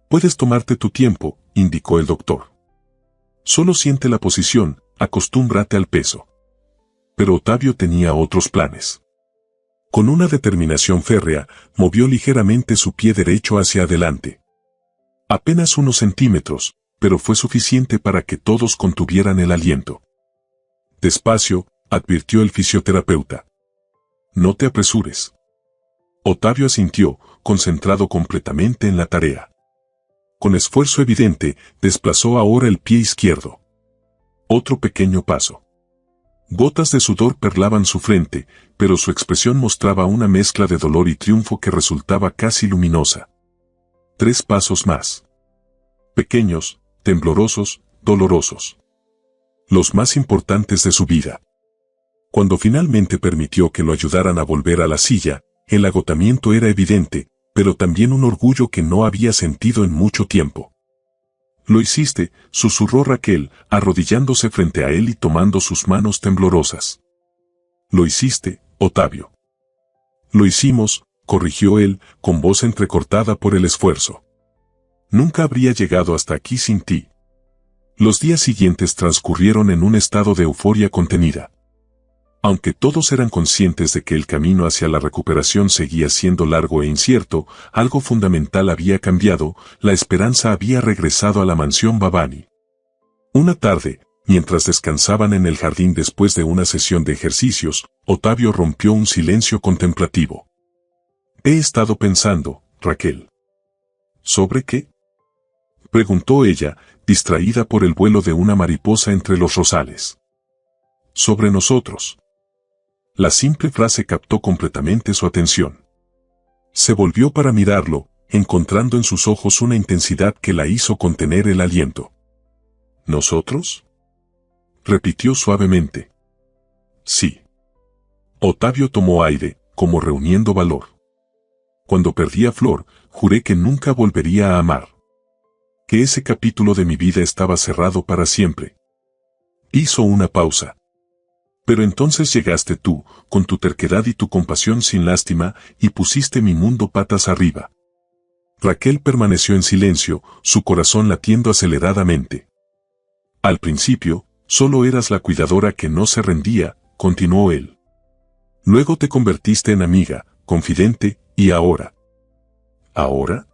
«Puedes tomarte tu tiempo», indicó el doctor. «Solo siente la posición, acostúmbrate al peso». Pero Ottavio tenía otros planes. Con una determinación férrea, movió ligeramente su pie derecho hacia adelante. Apenas unos centímetros, pero fue suficiente para que todos contuvieran el aliento. «Despacio», advirtió el fisioterapeuta. «No te apresures». Ottavio asintió, concentrado completamente en la tarea. Con esfuerzo evidente, desplazó ahora el pie izquierdo. Otro pequeño paso. Gotas de sudor perlaban su frente, pero su expresión mostraba una mezcla de dolor y triunfo que resultaba casi luminosa. 3 pasos más. Pequeños, temblorosos, dolorosos. Los más importantes de su vida. Cuando finalmente permitió que lo ayudaran a volver a la silla, el agotamiento era evidente, pero también un orgullo que no había sentido en mucho tiempo. «Lo hiciste», susurró Raquel, arrodillándose frente a él y tomando sus manos temblorosas. «Lo hiciste, Ottavio». «Lo hicimos», corrigió él, con voz entrecortada por el esfuerzo. Nunca habría llegado hasta aquí sin ti. Los días siguientes transcurrieron en un estado de euforia contenida. Aunque todos eran conscientes de que el camino hacia la recuperación seguía siendo largo e incierto, algo fundamental había cambiado, la esperanza había regresado a la mansión Babani. Una tarde, mientras descansaban en el jardín después de una sesión de ejercicios, Ottavio rompió un silencio contemplativo. He estado pensando, Raquel. ¿Sobre qué? Preguntó ella, distraída por el vuelo de una mariposa entre los rosales. Sobre nosotros. La simple frase captó completamente su atención. Se volvió para mirarlo, encontrando en sus ojos una intensidad que la hizo contener el aliento. ¿Nosotros? Repitió suavemente. Sí. Ottavio tomó aire, como reuniendo valor. Cuando perdí a Flor, juré que nunca volvería a amar. Que ese capítulo de mi vida estaba cerrado para siempre. Hizo una pausa. Pero entonces llegaste tú, con tu terquedad y tu compasión sin lástima, y pusiste mi mundo patas arriba. Raquel permaneció en silencio, su corazón latiendo aceleradamente. Al principio, solo eras la cuidadora que no se rendía, continuó él. Luego te convertiste en amiga, confidente, y ahora. ¿Ahora?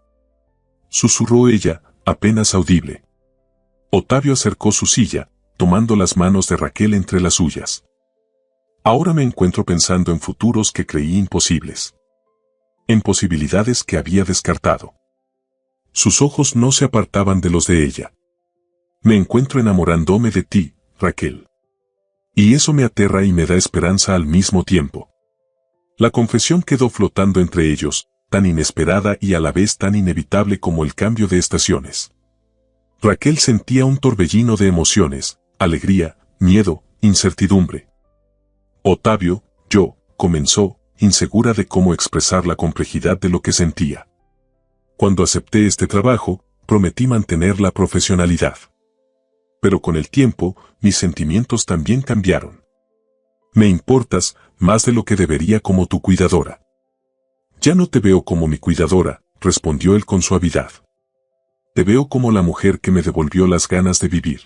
Susurró ella, apenas audible. Ottavio acercó su silla, tomando las manos de Raquel entre las suyas. Ahora me encuentro pensando en futuros que creí imposibles. En posibilidades que había descartado. Sus ojos no se apartaban de los de ella. Me encuentro enamorándome de ti, Raquel. Y eso me aterra y me da esperanza al mismo tiempo. La confesión quedó flotando entre ellos, tan inesperada y a la vez tan inevitable como el cambio de estaciones. Raquel sentía un torbellino de emociones, alegría, miedo, incertidumbre. Ottavio, comenzó, insegura de cómo expresar la complejidad de lo que sentía. Cuando acepté este trabajo, prometí mantener la profesionalidad. Pero con el tiempo, mis sentimientos también cambiaron. Me importas, más de lo que debería como tu cuidadora. Ya no te veo como mi cuidadora, respondió él con suavidad. Te veo como la mujer que me devolvió las ganas de vivir.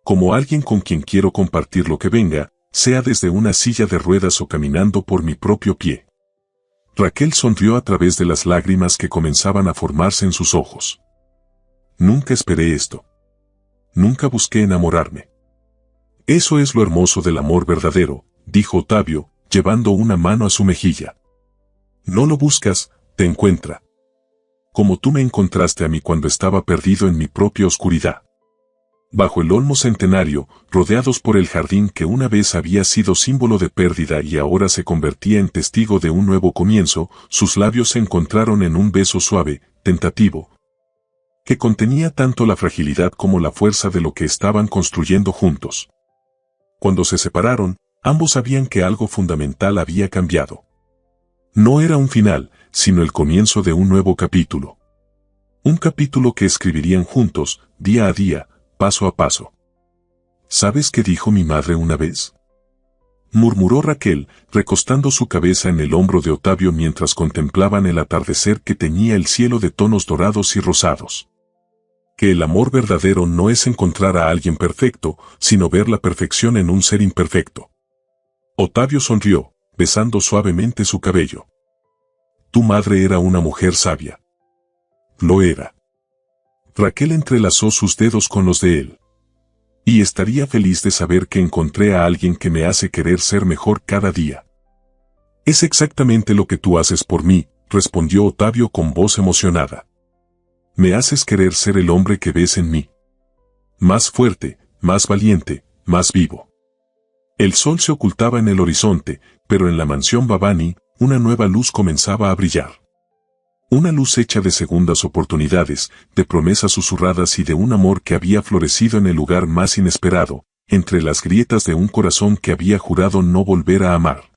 Como alguien con quien quiero compartir lo que venga, sea desde una silla de ruedas o caminando por mi propio pie. Raquel sonrió a través de las lágrimas que comenzaban a formarse en sus ojos. Nunca esperé esto. Nunca busqué enamorarme. Eso es lo hermoso del amor verdadero, dijo Ottavio, llevando una mano a su mejilla. No lo buscas, te encuentra. Como tú me encontraste a mí cuando estaba perdido en mi propia oscuridad. Bajo el olmo centenario, rodeados por el jardín que una vez había sido símbolo de pérdida y ahora se convertía en testigo de un nuevo comienzo, sus labios se encontraron en un beso suave, tentativo, que contenía tanto la fragilidad como la fuerza de lo que estaban construyendo juntos. Cuando se separaron, ambos sabían que algo fundamental había cambiado. No era un final, sino el comienzo de un nuevo capítulo. Un capítulo que escribirían juntos, día a día, paso a paso. ¿Sabes qué dijo mi madre una vez? Murmuró Raquel, recostando su cabeza en el hombro de Ottavio mientras contemplaban el atardecer que teñía el cielo de tonos dorados y rosados. Que el amor verdadero no es encontrar a alguien perfecto, sino ver la perfección en un ser imperfecto. Ottavio sonrió, besando suavemente su cabello. Tu madre era una mujer sabia. Lo era. Raquel entrelazó sus dedos con los de él. Y estaría feliz de saber que encontré a alguien que me hace querer ser mejor cada día. Es exactamente lo que tú haces por mí, respondió Ottavio con voz emocionada. Me haces querer ser el hombre que ves en mí. Más fuerte, más valiente, más vivo. El sol se ocultaba en el horizonte, pero en la mansión Babani, una nueva luz comenzaba a brillar. Una luz hecha de segundas oportunidades, de promesas susurradas y de un amor que había florecido en el lugar más inesperado, entre las grietas de un corazón que había jurado no volver a amar.